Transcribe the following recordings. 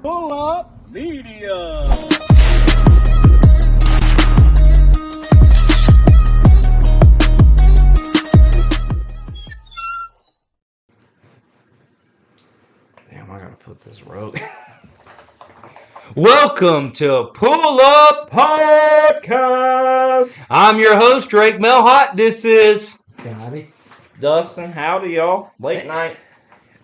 Pull up Media. Damn, I gotta put this rogue. Welcome to Pull Up Podcast. I'm your host, Drake Melhot. This is Scotty. Dustin, howdy y'all. Late night.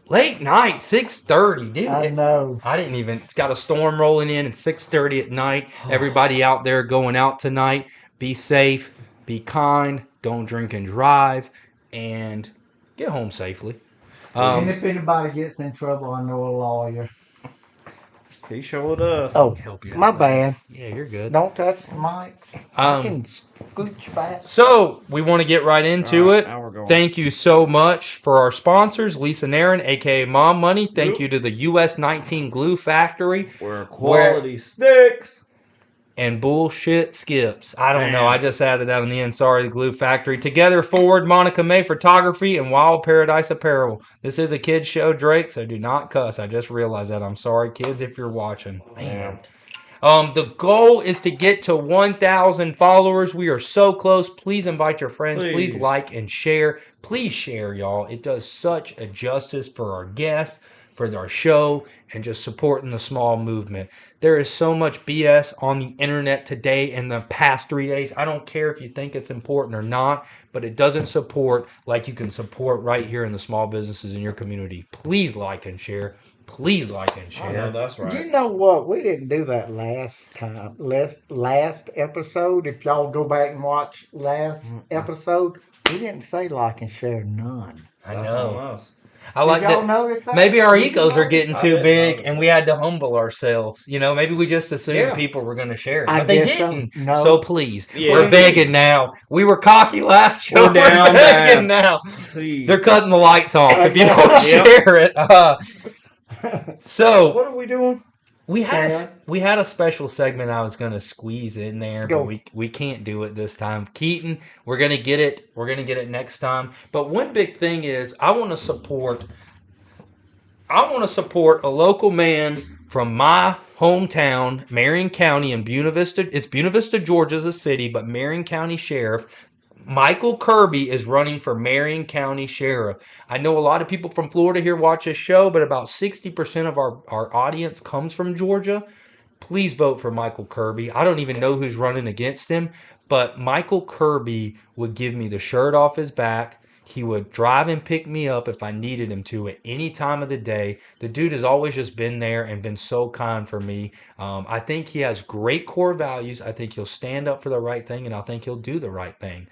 late night, 6:30, dude. I know. I didn't even. It's got a storm rolling in at 6:30 at night. Everybody out there going out tonight, be safe, be kind, don't drink and drive, and get home safely. And if anybody gets in trouble, I know a lawyer. He sure does. Oh, help you my out, bad. Yeah, you're good. Don't touch the mics. I can scooch fast. So we want to get right into All right, it. now we're going. Thank you so much for our sponsors, Lisa and Aaron, aka Mom Money. Thank you to the US 19 Glue Factory. Where quality sticks. And bullshit skips. I don't know. Damn. I just added that on the end. Sorry, the Glue Factory. Together Forward, Monica May Photography, and Wild Paradise Apparel. This is a kid's show, Drake, so do not cuss. I just realized that. I'm sorry, kids, if you're watching. Man. The goal is to get to 1,000 followers. We are so close. Please invite your friends. Please like and share. Please share, y'all. It does such a justice for our guests, for our show, and just supporting the small movement. There is so much BS on the internet today in the past 3 days. I don't care if you think it's important or not, but it doesn't support like you can support right here in the small businesses in your community. Please like and share. Please like and share. I know that's right. You know what? We didn't do that last time. Last episode. If y'all go back and watch last episode, we didn't say like and share none. I That's know. on us. I like Did y'all that. notice that? Maybe our Did you egos are notice getting that? too I big, didn't and we had to humble ourselves. You know, maybe we just assumed people were going to share it, I but they guess so. didn't. No. So please, Yeah. we're begging now. We were cocky last show. We're down begging bad. now. Please. They're cutting the lights off if you don't Yep. share it. So What are we doing? we had a special segment I was going to squeeze in there, Go. but we can't do it this time. Keaton, we're going to get it. We're going to get it next time. But one big thing is I want to support a local man from my hometown, Marion County in Buena Vista. It's Buena Vista, Georgia as a city, but Marion County Sheriff Michael Kirby is running for Marion County Sheriff. I know a lot of people from Florida here watch this show, but about 60% of our audience comes from Georgia. Please vote for Michael Kirby. I don't even know who's running against him, but Michael Kirby would give me the shirt off his back. He would drive and pick me up if I needed him to at any time of the day. The dude has always just been there and been so kind for me. I think he has great core values. I think he'll stand up for the right thing, and I think he'll do the right thing.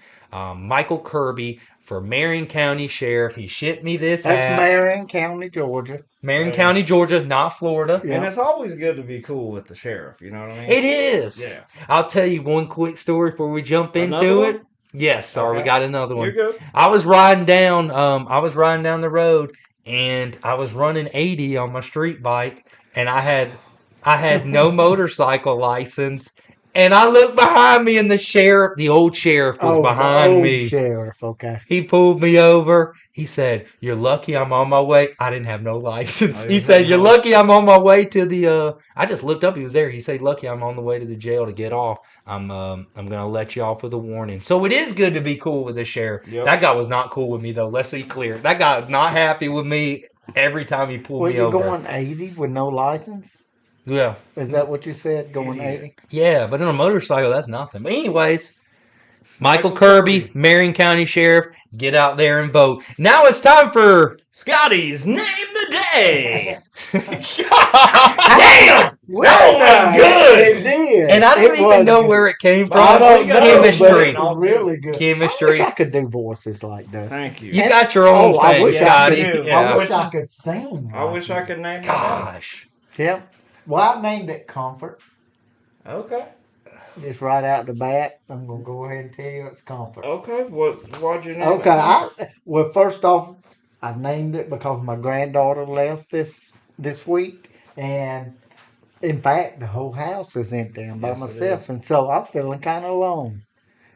Michael Kirby for Marion County Sheriff. He shipped me this That's hat. Marion County, Georgia. Marion County, Georgia, not Florida. Yeah. And it's always good to be cool with the sheriff, you know what I mean? It is. Yeah. I'll tell you one quick story before we jump Another into one? it. Yes, sorry, we Okay. got another one. You're good. I was riding down the road, and I was running 80 on my street bike, and I had no motorcycle license, and I looked behind me, and the old sheriff was behind the old me. sheriff, okay. He pulled me over. He said, "You're lucky I'm on my way." I didn't have no license. He said, "You're lucky I'm on my way to the." I just looked up. He was there. He said, "Lucky I'm on the way to the jail to get off. I'm gonna let you off with a warning." So it is good to be cool with the sheriff. Yep. That guy was not cool with me though. Let's be clear. That guy was not happy with me every time he pulled Well, me you're over. going 80 with no license? Yeah, Is that what you said? Going 80? yeah, but on a motorcycle, that's nothing. But anyways. Michael Kirby, Marion County Sheriff, get out there and vote. Now it's time for Scotty's Name the Day. Damn! That was good! It did. And I don't even know where it came from. I don't know, Chemistry. but it was really good. Chemistry. I wish I could do voices like that. Thank you. You got your own I thing, wish Scotty. I could. Yeah. I wish I could sing. I wish I could name the Gosh. Yep. Well, I named it Comfort. day. Okay. Just right out the bat, I'm gonna go ahead and tell you it's Comfort. Okay. Why'd you name Okay. it? Well, first off, I named it because my granddaughter left this week, and in fact, the whole house is empty. I'm by Yes, it myself, and so I was feeling kind of alone.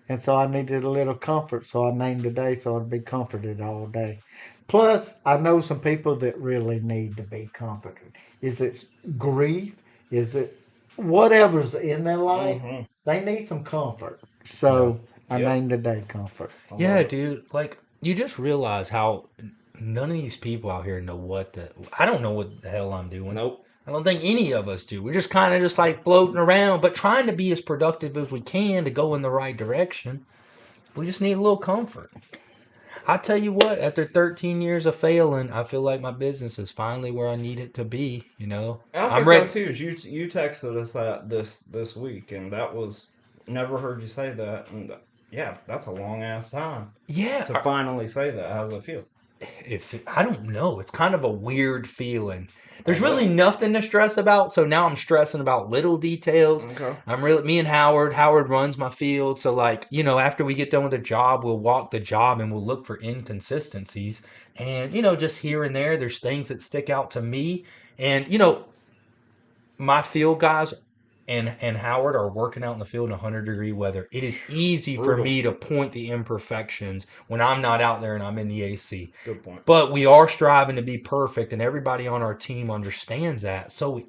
And so I needed a little comfort, so I named the day so I'd be comforted all day. Plus, I know some people that really need to be comforted. Is it grief? is that whatever's in their life, Mm-hmm. they need some comfort. So I Yep. named the day Comfort. I Yeah, love it. dude. Like, you just realize how none of these people out here know I don't know what the hell I'm doing. Nope. I don't think any of us do. We're just kind of just like floating around, but trying to be as productive as we can to go in the right direction. We just need a little comfort. I tell you what, after 13 years of failing, I feel like my business is finally where I need it to be. I I'm think ready. that's huge. You texted us that this week, and that was never heard you say that. And yeah, that's a long ass time Yeah, to finally say that. How's it feel? if I don't know, it's kind of a weird feeling. I There's really bet. nothing to stress about, so now I'm stressing about little details. Okay. Me and Howard runs my field, so like, after we get done with the job, we'll walk the job and we'll look for inconsistencies. And just here and there, there's things that stick out to me. And my field guys and Howard are working out in the field in 100-degree weather. It is easy for Brutal. me to point the imperfections when I'm not out there and I'm in the AC. Good point. But we are striving to be perfect, and everybody on our team understands that. So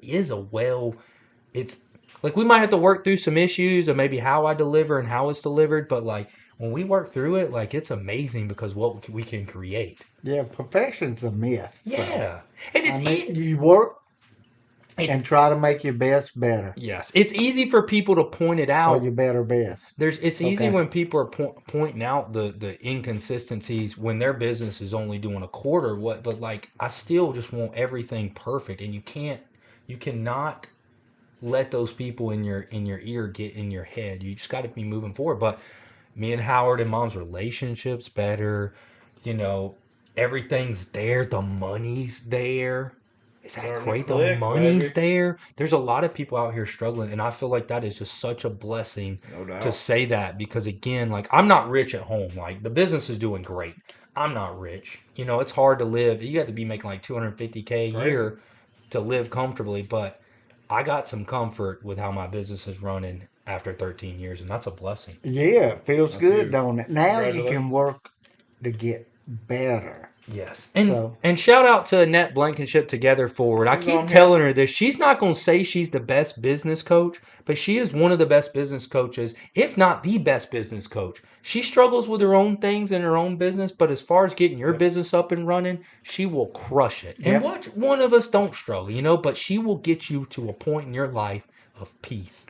it's like we might have to work through some issues of maybe how I deliver and how it's delivered, but like when we work through it, like it's amazing because what we can create. Yeah, perfection's a myth. So Yeah, and I mean, you work it's and try to make your best better yes, it's easy for people to point it or out. your better best. It's easy Okay. when people are pointing out the inconsistencies when their business is only doing a quarter what, but like I still just want everything perfect, and you cannot let those people in your ear get in your head. You just got to be moving forward. But me and Howard and Mom's relationships better. You know, everything's there. The money's there. Is that Starting to great? The click, money's baby. there. There's a lot of people out here struggling, and I feel like that is just such a blessing No to doubt. say that because again, like I'm not rich at home. Like the business is doing great. I'm not rich. It's hard to live. You have to be making like 250K a It's crazy. year to live comfortably, but I got some comfort with how my business is running after 13 years, and that's a blessing. Yeah, it feels That's good, huge. don't it? Now you can Congratulations. work to get better. Yes. And So, and shout out to Annette Blankenship Together Forward. I She's keep on here. telling her this. She's not going to say she's the best business coach, but she is one of the best business coaches, if not the best business coach. She struggles with her own things in her own business, but as far as getting your Yep. business up and running, she will crush it. And yep. what one of us don't struggle, but she will get you to a point in your life of peace.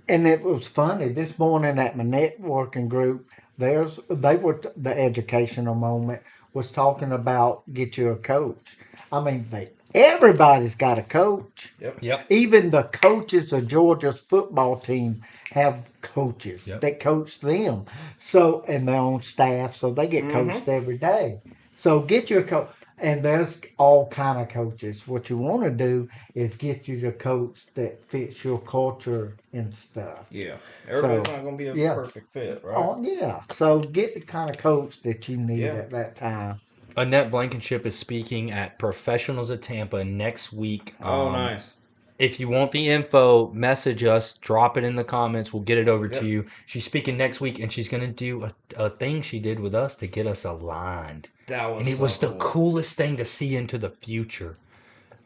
And it was funny this morning at my networking group. The educational moment was talking about get you a coach. I mean, everybody's got a coach. Yep. Yep. Even the coaches of Georgia's football team have coaches Yep. that coach them. So, and their own staff, so they get Mm-hmm. coached every day. So get your coach, and there's all kind of coaches. What you want to do is get you the coach that fits your culture and stuff. Yeah. So, Everybody's not gonna be a yeah, perfect fit, right? oh yeah. So get the kind of coach that you need Yeah. at that time. Annette Blankenship is speaking at Professionals of Tampa next week. Oh, nice. If you want the info, message us, drop it in the comments. We'll get it over to Yep. you. She's speaking next week, and she's going to do a thing she did with us to get us aligned. That was And it so was the cool. coolest thing to see into the future.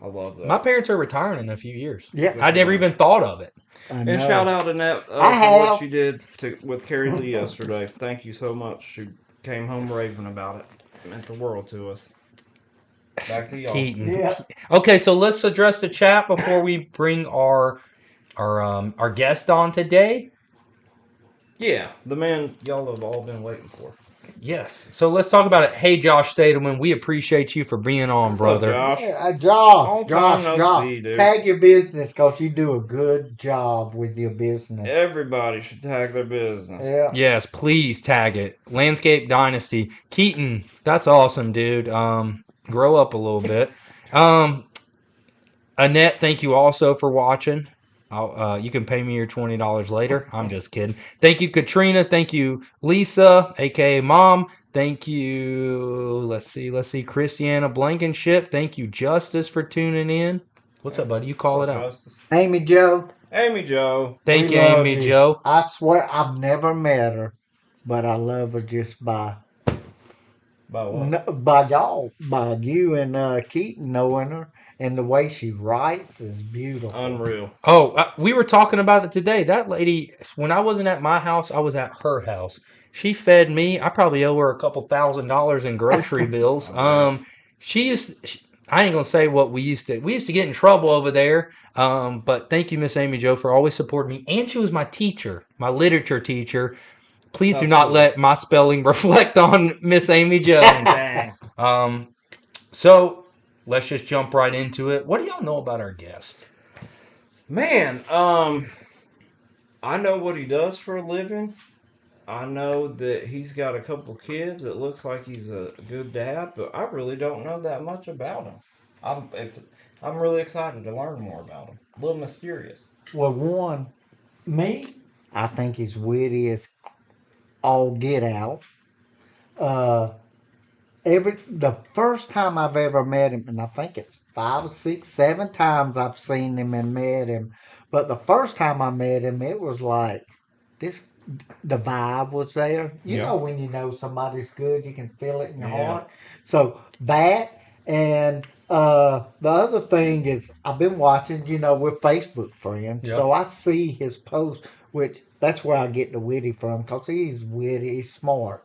I love My that. parents are retiring in a few years. Yeah, Good I for never them. even thought of it. I And shout know. out Annette I for what have. she did with Carrie Lee yesterday. Thank you so much. She came home raving about it. It meant the world to us. Back to y'all. Keaton. Yeah. Okay, so let's address the chat before we bring our guest on today. Yeah, the man y'all have all been waiting for. Yes. So let's talk about it. Hey, Josh Stadelman, we appreciate you for being on, What's brother. up, Josh? Yeah, Josh, Long time no Josh. see, dude. Tag your business because you do a good job with your business. Everybody should tag their business. Yeah. Yes, please tag it. Landscape Dynasty. Keaton, that's awesome, dude. Grow up a little bit. Annette, thank you also for watching. You can pay me your $20 later. I'm just kidding. Thank you, Katrina. Thank you, Lisa, aka Mom. Thank you. Let's see, Christiana Blankenship. Thank you, Justice, for tuning in. What's up, buddy? You call it What's up, out. Justice? Amy Joe, Amy Joe. Thank we you, love Amy you. Joe. I swear I've never met her, but I love her just by By what? by you and Keaton knowing her and the way she writes is beautiful. Unreal. Oh, we were talking about it today. That lady, when I wasn't at my house, I was at her house. She fed me. I probably owe her a couple $1,000 in grocery bills. She used. I ain't gonna say what we used to. We used to get in trouble over there. But thank you, Miss Amy Jo, for always supporting me. And she was my teacher, my literature teacher. Please do That's not cool. let my spelling reflect on Miss Amy Jo. Dang. So let's just jump right into it. What do y'all know about our guest? Man, I know what he does for a living. I know that he's got a couple kids. It looks like he's a good dad, but I really don't know that much about him. I'm really excited to learn more about him. A little mysterious. Well, one, me, I think he's witty as all get out. Uh, the first time I've ever met him, and I think it's 5, 6, 7 times I've seen him and met him. But the first time I met him, it was like this. The vibe was there. You Yeah. know when you know somebody's good, you can feel it in your Yeah. heart. So that and the other thing is I've been watching. You know we're Facebook friends, Yeah. so I see his posts, which that's where I get the witty from because he's witty, he's smart.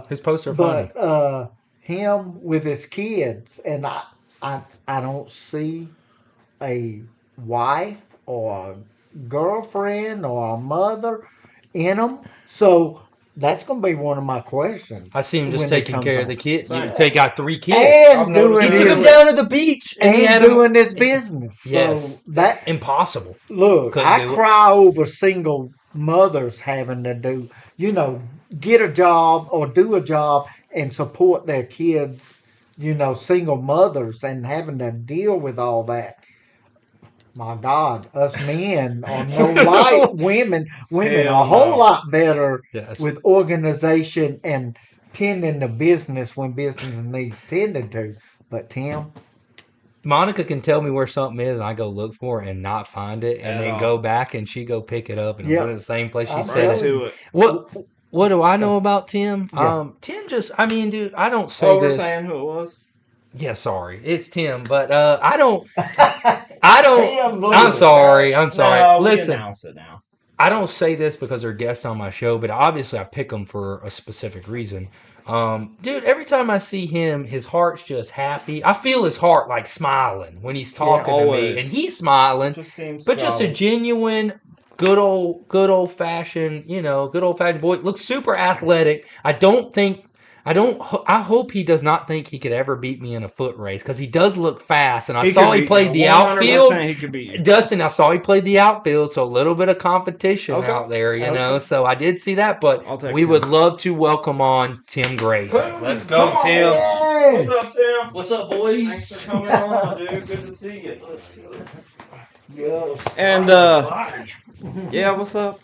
His posts are funny. But him with his kids, and I don't see a wife or a girlfriend or a mother in them. So that's going to be one of my questions. I see him just when he taking comes care on. of the kids. Same. They got 3 kids. I've And noticed doing He that. took them his down to the beach and he had and 'em- doing his business. Yes. So that Impossible. look, Couldn't I do it. cry over single mothers having to do, get a job or do a job and support their kids. Single mothers and having to deal with all that. My God, us men are no like women. Women are Hell a whole no. lot better Yes. with organization and tending to business when business needs tended to. But Tim, Monica can tell me where something is and I go look for it and not find it and At then all. go back and she go pick it up and Yep. put it in the same place she I'm said Right it. telling to it. What do I know about Tim? Yeah. Tim just, I mean, dude, I don't say Oh, we're this. saying who it was? Yeah, sorry, it's Tim, but I don't. Tim I'm Lewis. sorry. No, we Listen, announce it now. I don't say this because they're guests on my show, but obviously I pick them for a specific reason. Dude, every time I see him, his heart's just happy. I feel his heart like smiling when he's talking to me, always. and he's smiling. Just seems But just a jolly. genuine, good old fashioned, good old fashioned boy. Looks super athletic. I hope he does not think he could ever beat me in a foot race because he does look fast. And I saw he played the outfield. He could beat you. Dustin, I saw he played the outfield, so a little bit of competition Okay. out there, Okay. So I did see that, but I'll take we Tim. would love to welcome on Tim Grace. Let's go, Come on, Tim. Hey! What's up, Tim? What's up, boys? Thanks for coming on, dude. Good to see you. Yes. And yeah, what's up?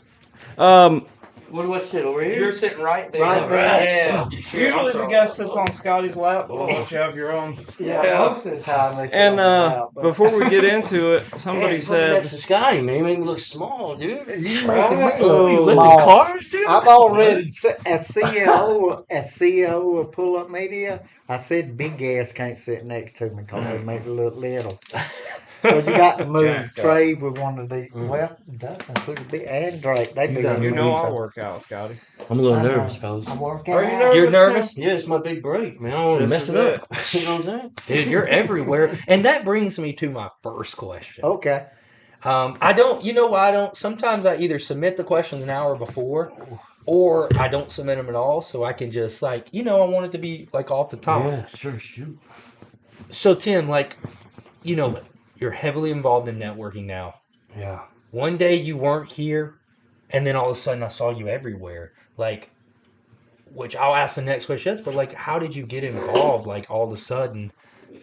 Where do I sit over here? You're sitting right there. Right there. Yeah. Usually the guest sits on Scotty's lap, but we'll let you have your own. Yeah, most of the time they sit And on the lap, but before we get into it, somebody said, next to Scotty, man. You make me look small, dude. you making me Oh, look you Lifting small. cars, dude. I've already as CEO of Pull Up Media. I said big ass can't sit next to me because they make it look little. So you got to move Jacked up. Trey with one of these. Well, Dustin pretty big and Drake. They be got in you me. know so I'll work out, Scotty. I'm a little I know. nervous, fellas. I work Are you out. nervous? You're nervous? Yeah, it's my big break, man. I don't want to This mess is it up. You know what I'm saying? Dude, you're everywhere. And that brings me to my first question. Okay. I don't, you know why I don't? Sometimes I either submit the questions an hour before or I don't submit them at all. So I can just I want it to be like off the top. Yeah, sure, shoot. So Tim, you're heavily involved in networking now. Yeah. One day you weren't here and then all of a sudden I saw you everywhere. Which I'll ask the next question, but how did you get involved? All of a sudden,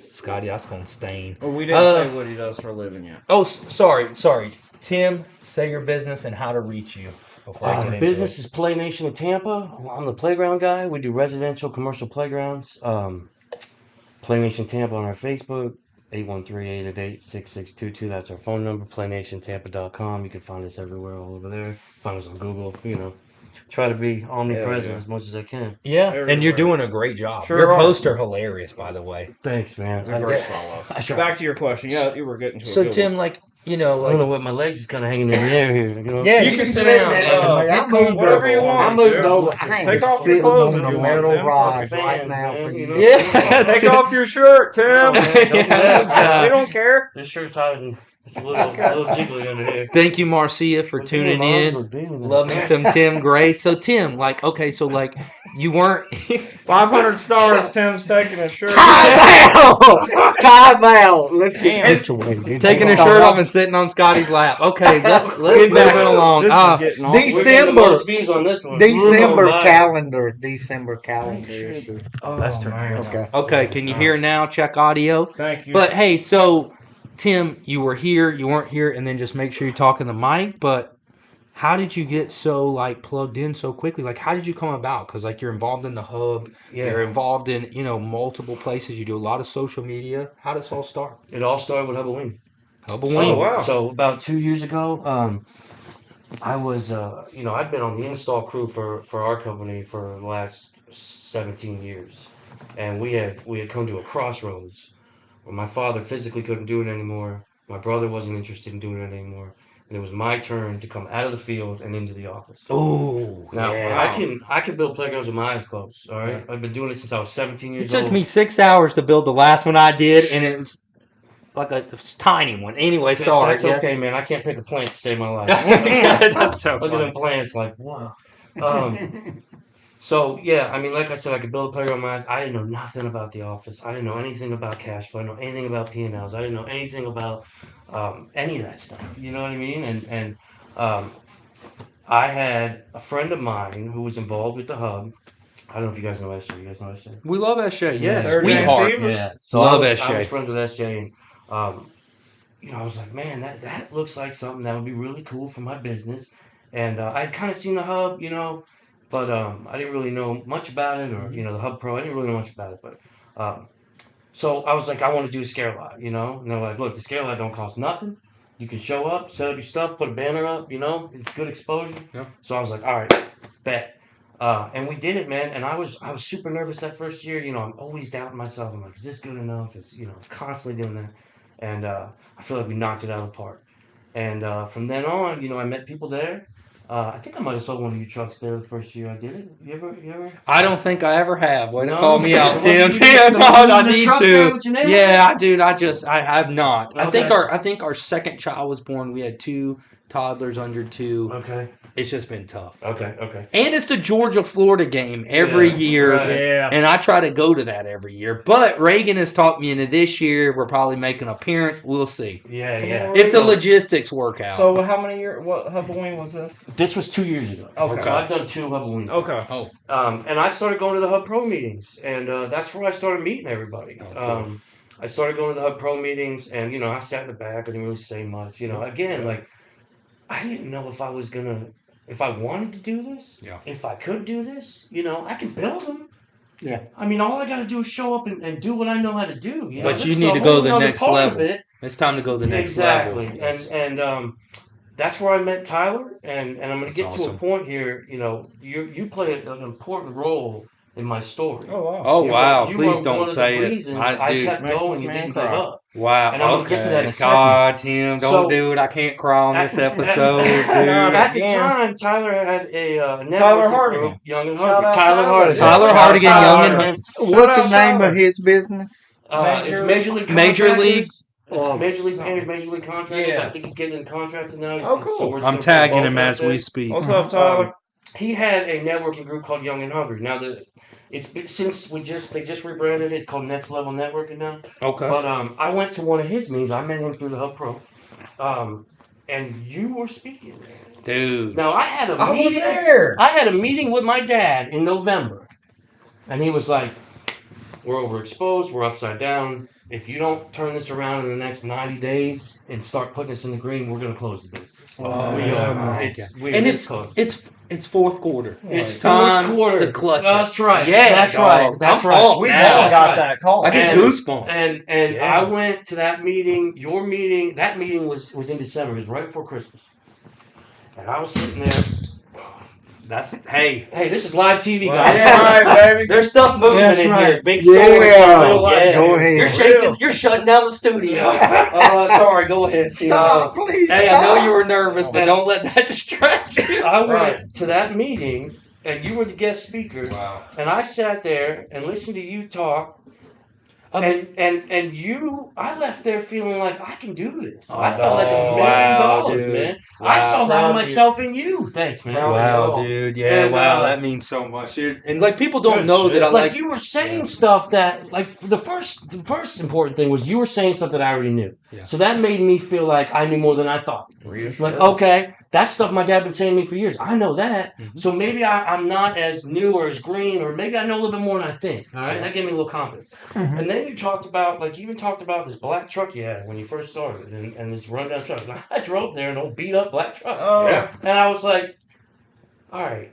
Scotty, that's going to stain. Well, we didn't say what he does for a living yet. Oh, sorry. Tim, say your business and how to reach you before I get The into business it. is PlayNation of Tampa. I'm the playground guy. We do residential, commercial playgrounds. PlayNation Tampa on our Facebook, 813-888-6622. That's our phone number, PlayNationTampa.com. You can find us everywhere all over there. Find us on Google, try to be omnipresent yeah. as much as I can. Yeah, and you're Everywhere. doing a great job. Sure Your are. posts are hilarious, by the way. Thanks, man. You're a great follow. I try. Back to your question. Yeah, you were getting to a So good Tim, one. like I don't know what my legs is kind of hanging in the air here. You know? Yeah, You can sit down. next to me. I moved whatever you over. want, I moved Tim. over. I Take ain't off your sitting clothes on if the you want, metal Tim. rod Fans, right now man, for you you. know? Yeah. Take off your shirt, Tim. Oh, man, don't do that. We don't care. This shirt's hiding. It's a little jiggly under here. Thank you, Marcia, for But tuning damn, my arms in. look big in there. Love me some Tim Gray. So Tim, like, okay, so like you weren't 500 stars. Tim's taking a shirt. Time out! Time out! Let's get Damn. situated. taking his shirt off and sitting on Scotty's lap. Okay, let's Get move back. it along. This is getting awful. We're getting the December. most views on this one. December Bye. calendar. December calendar issue. That's man. Okay. Okay, can you hear now? Check audio. Thank you. But hey, so Tim, you were here, you weren't here, and then just make sure you talk in the mic. But how did you get so like plugged in so quickly? Like, how did you come about? Because like you're involved in the hub, you're Yeah. involved in multiple places. You do a lot of social media. How did this all start? It all started with Halloween. Halloween. wow. So about 2 years ago, I was, I'd been on the install crew for our company for the last 17 years, and we had come to a crossroads where my father physically couldn't do it anymore. My brother wasn't interested in doing it anymore, and it was my turn to come out of the field and into the office. Oh, Now yeah. I can build playgrounds with my eyes closed. All right, I've been doing it since I was 17 It years took old. me 6 hours to build the last one I did, and it was like a tiny one. Anyway, sorry. That's okay, man. I can't pick a plant to save my life. That's so Look at them plants, like wow. So yeah, I mean, like I said, I could build a playground with my eyes. I didn't know nothing about the office. I didn't know anything about cash flow. I didn't know anything about P&Ls. I didn't know anything about any of that stuff. You know what I mean? And I had a friend of mine who was involved with the hub. I don't know if you guys know SJ. You guys know SJ? We love SJ. Yeah. Yes, Third sweetheart. Receiver? Yeah. So Love I SJ. was friends with SJ, and I was like, man, that looks like something that would be really cool for my business. And I'd kind of seen the hub, but I didn't really know much about it, or the Hub Pro. I didn't really know much about it, but so I was like, I want to do a scare lot, And they're like, look, the scare lot don't cost nothing. You can show up, set up your stuff, put a banner up, it's good exposure. Yeah. So I was like, all right, bet. And we did it, man. And I was super nervous that first year. I'm always doubting myself. I'm like, is this good enough? It's constantly doing that. And I feel like we knocked it out of the park. And from then on, I met people there. I think I might have sold one of your trucks there the first year I did it. You ever? I don't think I ever have. Way to No? call me out, What, Tim. you Tim, did- I the need truck there to. with your name on Yeah, dude. I have not. Okay. I think our second child was born. We had 2 toddlers under 2. Okay. It's just been tough. Okay. And it's the Georgia-Florida game every Yeah, year. right. Yeah. And I try to go to that every year. But Reagan has talked me into this year. We're probably making an appearance. We'll see. Yeah. It's a logistics workout. So how many years? What Halloween was this? This was 2 years ago. Okay. So I've done 2 Halloween. Okay. Oh, And I started going to the Hub Pro meetings, and that's where I started meeting everybody. cool. I started going to the Hub Pro meetings, and I sat in the back. I didn't really say much. Again, like I didn't know if I wanted to do this, Yeah. if I could do this. I can build them. Yeah. I mean, all I got to do is show up and do what I know how to do. But This you is need a to go whole the nother next part of level. it. It's time to go the next Exactly. level. Yes. And that's where I met Tyler, and I'm going to get That's to a awesome. point here. You play an important role in my story. Oh wow. Oh, wow. You Please are don't one of say the it. reasons I I do. kept Make going this and man didn't cry. give up. Wow. And I'm gonna okay. get to that in a God, Tim, don't So- do it. I can't cry on this At- episode, dude. At the Damn. time, Tyler had a networking Tyler group, Hardigan. Young and Shout Hungry. out Tyler Tyler. Hardigan. Tyler Shout out Hardigan, Tyler Young and Hardigan. What's out the name Tyler. of his business? It's Major League Major Contractors. League- It's Oh. Major League Painters, Major League Contractors. Yeah. I think he's getting contracted now. Oh, cool. So we're just I'm gonna put tagging both him out as there. we speak. What's up, Tyler? He had a networking group called Young and Hungry. Now it's been, since they just rebranded it. It's called Next Level Networking now. Okay. But I went to one of his meetings. I met him through the Hub Pro, and you were speaking there. Dude. Now I had a I was meeting. there. I had a meeting with my dad in November, and he was like, "We're overexposed. We're upside down. If you don't turn this around in the next 90 days and start putting us in the green, we're going to close the business." Oh, we my are. And It's closed. it's fourth quarter. It's time fourth quarter to clutch it. That's right. Yeah, that's dog. right. That's I'm right. pumped. We Yeah, all that's got right. that call. I get And- goosebumps. And Yeah. I went to that meeting. Your meeting. That meeting was in December. It was right before Christmas. And I was sitting there. Hey. Hey, this is live TV, Well, guys. that's right, baby. There's stuff moving That's in right. here. Big Yeah. stories. Real life. Yeah. Go You're ahead. shaking. You're shutting down the studio. Sorry. Go ahead. Steve. Stop, please. Hey, stop. I know you were nervous, but don't let that distract you. I went to that meeting, and you were the guest speaker, Wow. and I sat there and listened to you talk. And you, I left there feeling like I can do this. I felt like $1 million, dude. man. Wow. I saw that Proud in of myself and you. Thanks, man. Proud of Wow, y'all. dude. Yeah, And, wow. That means so much, dude. And like people don't Good know shit. that I Like like. you were saying stuff that, like, the first important thing was you were saying stuff that I already knew. Yeah. So that made me feel like I knew more than I thought. Reassured. Like, okay, that's stuff my dad been saying to me for years. I know that. Mhm. So maybe I'm not as new or as green, or maybe I know a little bit more than I think. All right, that gave me a little confidence. Mhm. And then you talked about, like, you even talked about this black truck you had when you first started, and this rundown truck. And I drove there in an old beat up black truck. Oh. Yeah. And I was like, all right,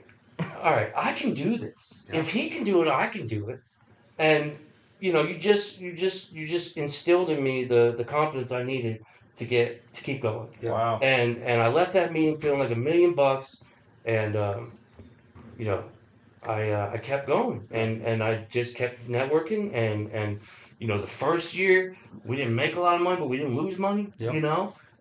I can do this. Yeah. If he can do it, I can do it. And you just instilled in me the confidence I needed to keep going. Yeah. Wow. And I left that meeting feeling like $1 million, and I kept going, and I just kept networking, and the first year we didn't make a lot of money, but we didn't lose money. Yep.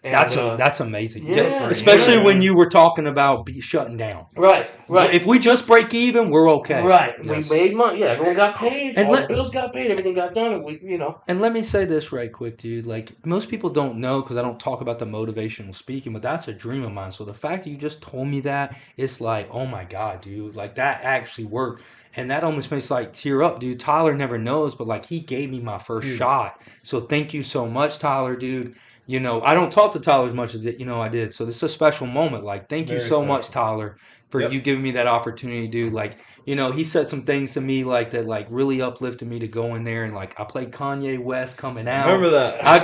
And, That's amazing. yeah, Especially yeah. when you were talking about shutting down. right. If we just break even, we're okay. Right, Yes. we made money. Yeah, everyone got paid. And All let- the bills got paid. Everything got done, and And let me say this right quick, dude. Like, most people don't know because I don't talk about the motivational speaking, but that's a dream of mine. So the fact that you just told me that, it's like, oh my God, dude. Like, that actually worked. And that almost makes like tear up, dude. Tyler never knows, but like he gave me my first shot. So thank you so much, Tyler, dude. I don't talk to Tyler as much as I did. So this is a special moment. Like, thank you Very so special. much, Tyler, for Yep. you giving me that opportunity, dude. Like, he said some things to me like that, like really uplifted me to go in there and like I played Kanye West coming out. Remember that? I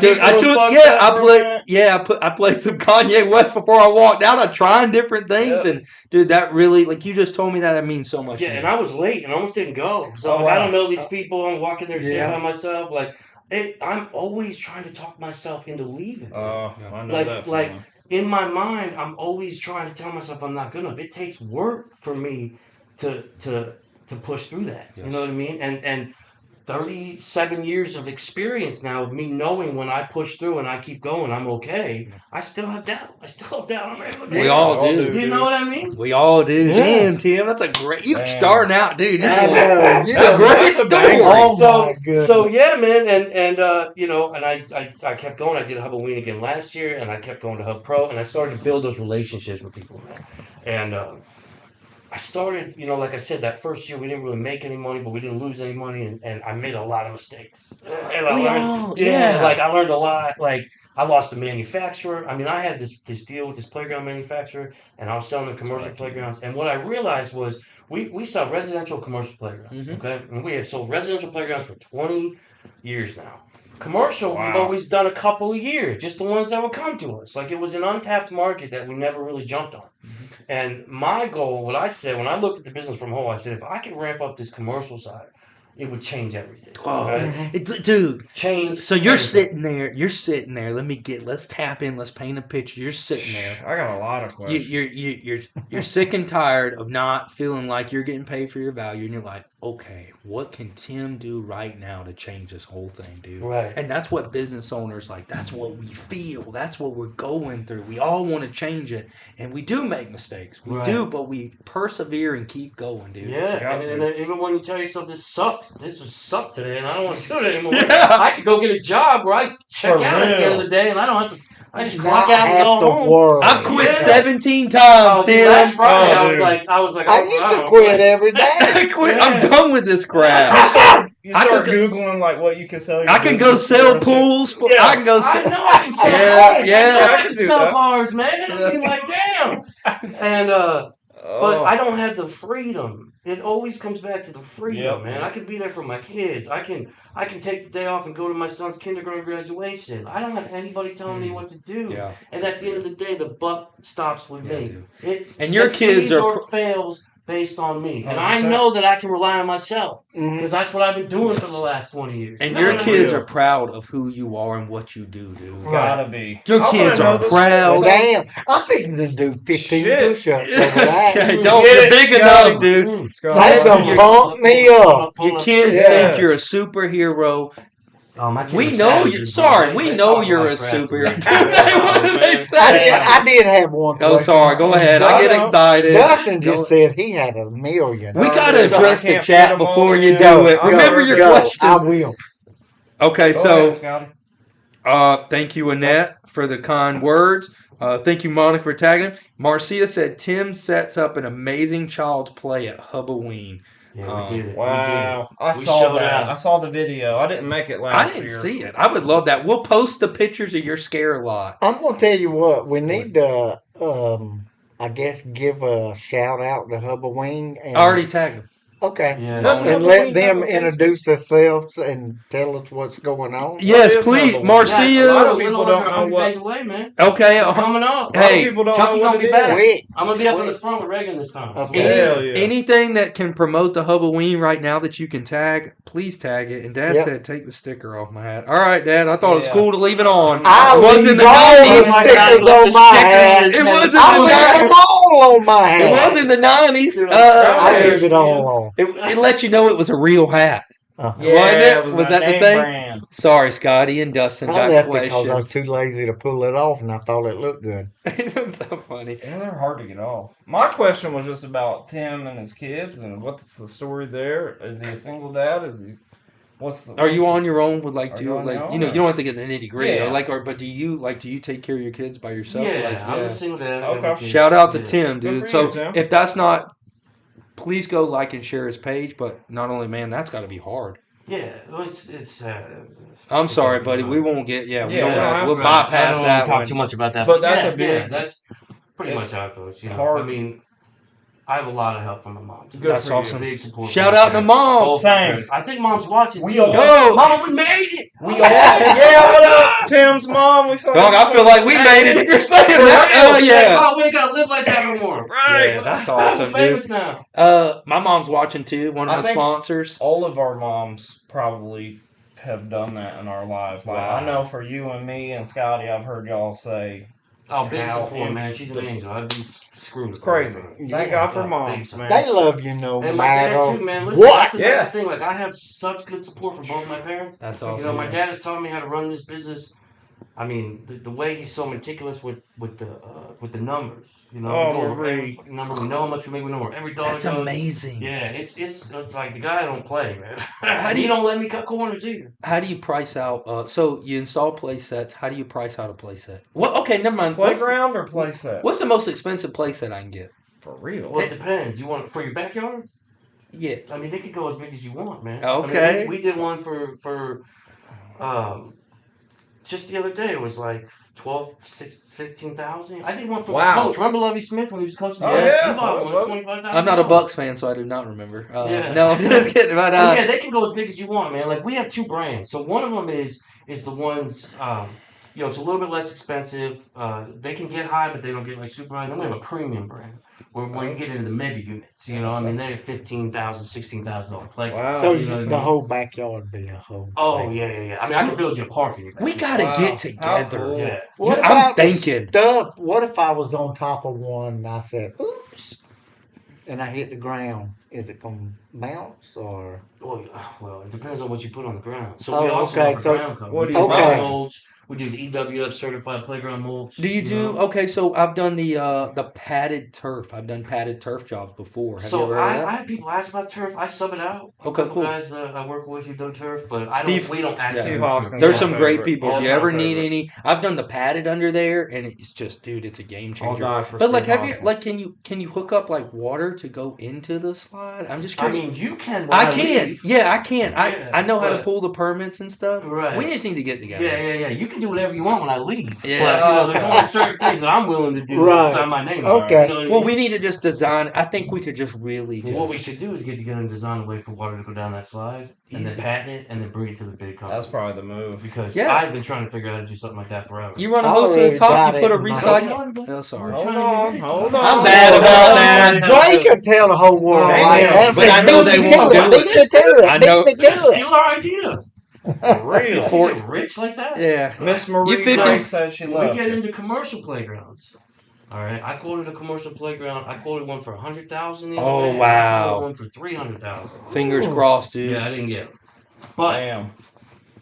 played some Kanye West before I walked out. I tried different things, and dude, that really, like you just told me that means so much. Yeah, to and me. I was late and almost didn't go. So Oh, like, wow. I don't know these people. I'm walking their shit Yeah. by myself. Like, I'm always trying to talk myself into leaving. I know Like- that. like- feeling. In my mind, I'm always trying to tell myself I'm not good enough. It takes work for me to push through that. Yes. You know what I mean? And 37 years of experience now of me knowing when I push through and I keep going, I'm okay. I still have doubt. I'm ready to We all do. You know what I mean? We all do. Yeah. Damn, Tim, that's a great. You Damn. starting out, dude. I know. That's Yeah. a great That's a banger. story. Oh my goodness. So yeah, man, and I kept going. I did Hub Ween again last year, and I kept going to Hub Pro, and I started to build those relationships with people, man. And I started, like I said, that first year we didn't really make any money, but we didn't lose any money, and I made a lot of mistakes. And I learned, like I learned a lot. Like I lost a manufacturer. I mean, I had this deal with this playground manufacturer, and I was selling them commercial playgrounds. And what I realized was we sell residential commercial playgrounds, Mhm. okay? And we have sold residential playgrounds for 20 years now. Commercial, we've Wow. always done a couple of years, just the ones that would come to us. Like it was an untapped market that we never really jumped on. And my goal, what I said when I looked at the business from home, I said if I could ramp up this commercial side, it would change everything. Oh, right? dude. Change. So you're everything. sitting there. Let's tap in. Let's paint a picture. You're sitting there. I got a lot of questions. You're sick and tired of not feeling like you're getting paid for your value, and you're like, okay, what can Tim do right now to change this whole thing, dude? Right. And that's what business owners like. That's what we feel. That's what we're going through. We all want to change it, and we do make mistakes. We Right. do, but we persevere and keep going, dude. Yeah, Got and even when you tell yourself this sucks, this was sucked today, and I don't want to do it anymore. Yeah. I could go get a job where I check For out at the real. end of the day, and I don't have to. I just Not clock out and half go the home. world. I've quit Yeah. 17 times, Oh, Tim. last Friday, Oh, I was dude. like, I used to don't quit every day. I quit. Yeah. I'm done with this crap. You I start could- googling like what you can sell. Your I can go business for sell and shit. pools. Yeah. I can go I sell. know I can sell Yeah, bars. yeah, I know I I can can do sell that. bars, man. I'd be like, damn. And but Oh. I don't have the freedom. It always comes back to the freedom, Yep. man. I can be there for my kids. I can take the day off and go to my son's kindergarten graduation. I don't have anybody telling me what to do. Yeah. And at the end of the day, the buck stops with Yeah, me. dude. It And your kids succeeds are or fails based on me, and I 100%. know that I can rely on myself Mhm. because that's what I've been doing for the last 20 years. And You know your what I kids mean? are proud of who you are and what you do, dude. Gotta be. Your I wanna kids know are the proud. Oh, story. damn. I'm fixing to do 15 Shit. push-ups over that. Okay, Mm. don't. Get You're it, big Scotty. enough, dude. Mm. Scotty, They Tell gonna your, pump me up. your kids Yeah. think you're a superhero. Oh, my kids We are know you. savages, bro. Sorry, we They know talk you're like a crap to me. superhero. Oh, They man. say- I did have one question. Oh, sorry. Go ahead. I get Dustin- excited. Dustin Go- just said he had 1,000,000. We No, gotta dude, address I the can't chat fit 'em all before you in. do it. I'm Remember sure your that- question. I will. Okay, Go so ahead, Scotty. thank you, Annette, for the kind words. Thank you, Monica, for tagging. Marcia said Tim sets up an amazing child's play at Hubaween. Yeah, we did it. Wow, I We saw showed that. out. I saw the video. I didn't make it last I didn't year. see it. I would love that. We'll post the pictures of your scare lot. I'm gonna tell you what. We need to, I guess, give a shout out to Hubba Wing. And, I already tagged them. Okay. Yeah. Doesn't And Hubba let Wing them have a Facebook? introduce themselves and tell us what's going on. Yes, is please, Hubba Wing? Marcia. Yeah, a lot of little people under don't know 100 what- days away, man. Okay. It's coming up. A lot of Hey, people don't Chucky know gonna what be it back. is. Quick. I'm gonna be up in the Quick. front with Reagan this time. It's Okay. gonna be Hell good. yeah. Anything that can promote the Hubaween right now that you can tag, please tag it. And Dad Yep. said, take the sticker off my hat. All right, Dad. I thought it was Yeah. cool to leave it on. I It was in leave the all the 90s. Oh my God, stickers left on the my sticker hat. in his It hat. wasn't I the got them all on my It hat. was in the 90s. Dude, I Yeah. leave it all on. It let you know it was a real hat. Uh-huh. Yeah, Wasn't it? it was Was that that the name thing? brand. Sorry, Scotty and Dustin I got left it because I was questions. too lazy to pull it off, and I thought it looked good. It's so funny. Yeah, they're hard to get off. My question was just about Tim and his kids and what's the story there? Is he a single dad? Is he? What's the? Are you on your own with like Are two you on your like own, you know or- you don't have to get the nitty gritty Yeah. or like or but do you take care of your kids by yourself? Yeah, Like, I'm a single dad. Okay. I got kids. Shout out to Yeah. Tim, Good dude. for So you, Tim. if that's not, please go like and share his page. But not only, man, that's got to be hard. Yeah, well, it's I'm sorry, buddy. We won't get. Yeah, we Yeah, don't. we don't have, have we'll to. bypass I don't that want to talk one. too much about that. But that's yeah, a big- that's pretty it's much how it goes. You know, hard. I mean, I have a lot of help from my mom. Good That's for you. awesome. Big support. Shout from my out to parents. mom. Both Same. parents. I think mom's watching We too. all- Go. Mom, we made it. We all, yeah, what up, Tim's mom? We saw Dog, I feel like we made it. If you're saying that, oh yeah. Oh, we ain't gotta live like that no more. Right. Yeah, that's I'm awesome, famous dude. now. My mom's watching too. One of I my think- sponsors. All of our moms probably have done that in our lives. Like Wow. I know for you and me and Scotty, I've heard y'all say Oh, big How support, man. She's an in- angel. I'd be screwed. it's crazy. Yeah. Thank God for Yeah, moms, big man. They love you no And my dad matter too, man. Listen, what. that's another Yeah. thing. Like I have such good support from both my parents. That's You know, awesome. my dad has taught me how to run this business. I mean, the way he's so meticulous with the numbers. You know, Oh, we go over Marie. every number. We know how much we make. We know where every dollar That's goes. amazing. Yeah, it's like the guy don't play, man. How do he you- don't let me cut corners either. How do you price out? So you install play sets. How do you price out a play set? Well, okay, never mind. Playground or playset? What's the most expensive play set I can get? For real? Well, it depends. You want it for your backyard? Yeah. I mean, they could go as big as you want, man. Okay. I mean, we did one for just the other day. It was like 15,000. I did one for Wow. the coach. Remember Lovey Smith when he was coaching? Oh, the Nets? yeah. He bought one Lovey. for 25,000. I'm not a Bucks fan, so I do not remember. Yeah. No, I'm just kidding. But Yeah, they can go as big as you want, man. Like we have two brands. So one of them is the ones. You know, it's a little bit less expensive. They can get high, but they don't get like super high. Then we have a premium brand where you get into the mega units. You know, I mean, they're $15,000, $16,000 play. Wow. So you know what I the mean? whole backyard be a whole. Oh thing. yeah. I mean, I can build you a park in your we backyard. gotta Wow. get How together. cool. Yeah. What I'm about the thinking. stuff? What if I was on top of one and I said, "Oops," and I hit the ground? Is it gonna bounce or? Well, it depends on what you put on the ground. So Oh, we also okay, offer so ground cover. what We do you do buy? ground mulch. We do the EWF certified playground mulch. Do you do know? okay? So I've done the padded turf. I've done padded turf jobs before. Have you So ever heard of I that? have people ask about turf. I sub it out. Okay, A couple cool. guys I work with who do turf, but Steve- we don't actually yeah. do Steve turf. Hoskins. There's my some great favorite. people. If you All-time ever need favorite. any, I've done the padded under there, and it's just, dude, it's a game I'll changer. die for But like, Steve have you Hoskins. like, can you hook up like water to go into the slide? I'm just I curious. mean, you can. when I can. leave. Yeah, I can. Yeah, I know how to but- pull the permits and stuff. Right. We just need to get together. Yeah. You can can do whatever you want when I leave. Yeah. But, there's only certain things that I'm willing to do Right. to sign my name. Okay. You know what I Well, mean? we need to just design. I think we could just really Well, what we just. should do is get together and design a way for water to go down that slide, and then Easy. patent it, and then bring it to the big companies. That's probably the move. Because Yeah. I've been trying to figure out how to do something like that forever. You run a I hose to the already top. got You put a it in my- recycle. Oh, sorry. Hold trying to get on, rich. hold I'm on. bad about that. Dre can tell the whole world Damn. right now. But I know Beat they me won't to it. do Beat me to it. I know- Beat me Just to steal our idea. For real. If you get rich like that, Yeah. Miss Marie 50 Grace said she when loved we get it. into commercial playgrounds. All right, I quoted a commercial playground. I quoted one for $100,000 the other Oh, day. wow. I quoted one for $300,000. Fingers Ooh. crossed, dude. Yeah, I didn't get it. But Damn.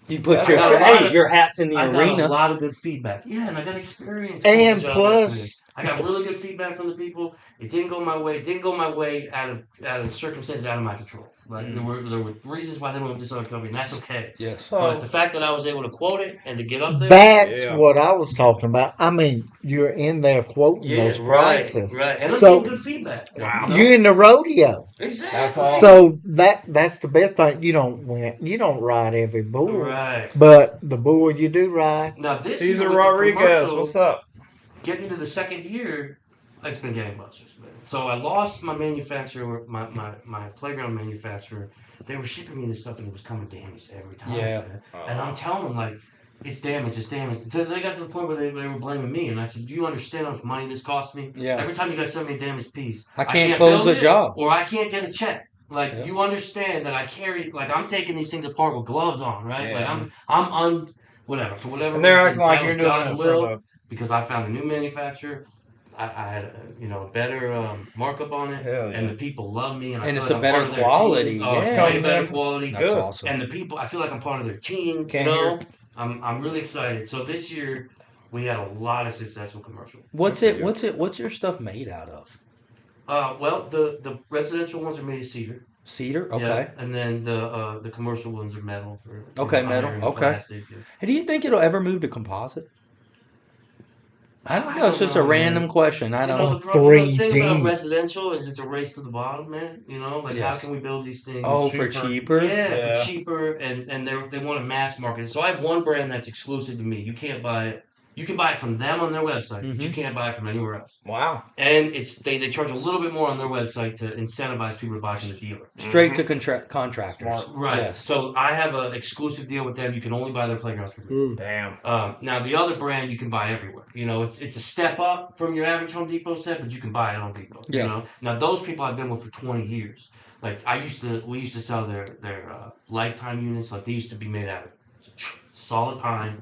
You put That's your got a lot of- your hats in the I got a arena. lot of good feedback. Yeah, and I got experience. And with the job plus- that way. I got really good feedback from the people. It didn't go my way. It didn't go my way out of circumstances out of my control. Like there were reasons why they went with this other company, and that's okay. Yes. But the fact that I was able to quote it and to get up there. That's Yeah. what I was talking about. I mean, you're in there quoting those prices. Right. And I'm So- getting good feedback. Wow. You know? You're in the rodeo. Exactly. That's awesome. So that's the best thing. You don't ride every bull. Right. But the bull you do ride, Now this Caesar year with Rodriguez, the commercial, what's up? getting into the second year, it's been gangbusters, man. So I lost my manufacturer, my playground manufacturer. They were shipping me this stuff and it was coming damaged every time. Yeah. Man. And I'm telling them like, it's damaged. Until they got to the point where they were blaming me, and I said, "Do you understand how much money this cost me? Yeah. Every time you guys send me a damaged piece, I can't close build the it, job. or I can't get a check." Like Yeah. you understand that I carry, like I'm taking these things apart with gloves on, right? Yeah. Like I'm whatever for whatever. And they're reason, acting like that you're was doing God's it will. for the Because I found a new manufacturer. I had a better markup on it, hell yeah. and the people love me, and I And feel it's like a I'm better part of their quality, team. Oh, it's yeah. way better quality. That's Good. awesome. And the people, I feel like I'm part of their team. Can't you know, I'm really excited. So this year we had a lot of successful commercials. What's your stuff made out of? Well, the residential ones are made of cedar. Cedar? Yeah, Okay. and then the commercial ones are metal. Okay, metal. iron, Okay. plastic, yeah. Hey, do you think it'll ever move to composite? I don't I know. It's don't just a know, random man. question. I You don't know, know. the thing 3D. about residential is it's a race to the bottom, man. You know, like Yes. how can we build these things? Oh, for cheaper? Yeah, Yeah. for cheaper, and they want to mass market it. So I have one brand that's exclusive to me. You can't buy it. You can buy it from them on their website, but you can't buy it from anywhere else. Wow. And they charge a little bit more on their website to incentivize people to buy from the dealer. Straight to contractors. Smart. Right. Yes. So I have an exclusive deal with them. You can only buy their playgrounds from me. Damn. Now the other brand you can buy everywhere. You know, it's a step up from your average Home Depot set, but you can buy it at Home Depot. Yeah. You know. Now those people I've been with for 20 years. Like we used to sell their lifetime units. Like they used to be made out of solid pine.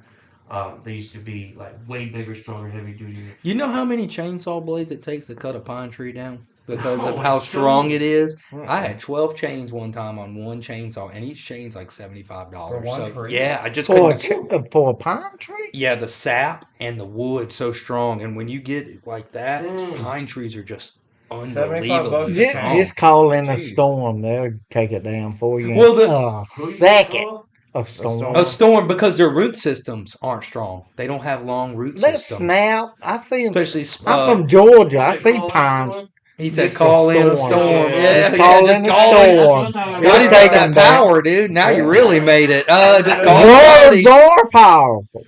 They used to be like way bigger, stronger, heavy duty. You know how many chainsaw blades it takes to cut a pine tree down? Because No, of how it's strong so- it is. I had 12 chains one time on one chainsaw, and each chain's like $75. For one So tree? yeah, I just For couldn't. for a pine tree? Yeah, the sap and the wood so strong, and when you get it like that, Dang. pine trees are just $75 unbelievable. bucks. Just, Oh, just call in a jeez. storm. They'll take it down for you. Well, the- Who you second, call? a storm. storm. A storm because their root systems aren't strong. They don't have long root They systems. snap. I see them. Especially, I'm from Georgia. I You see say call pines. storm? he said, just a call in a storm. storm. Yeah, Yeah, just call in a call in. That's what storm. I'm talking about. Scotty's Take got 'em that down. power, dude. Now you Yeah. really made it. Just call it. Words are powerful.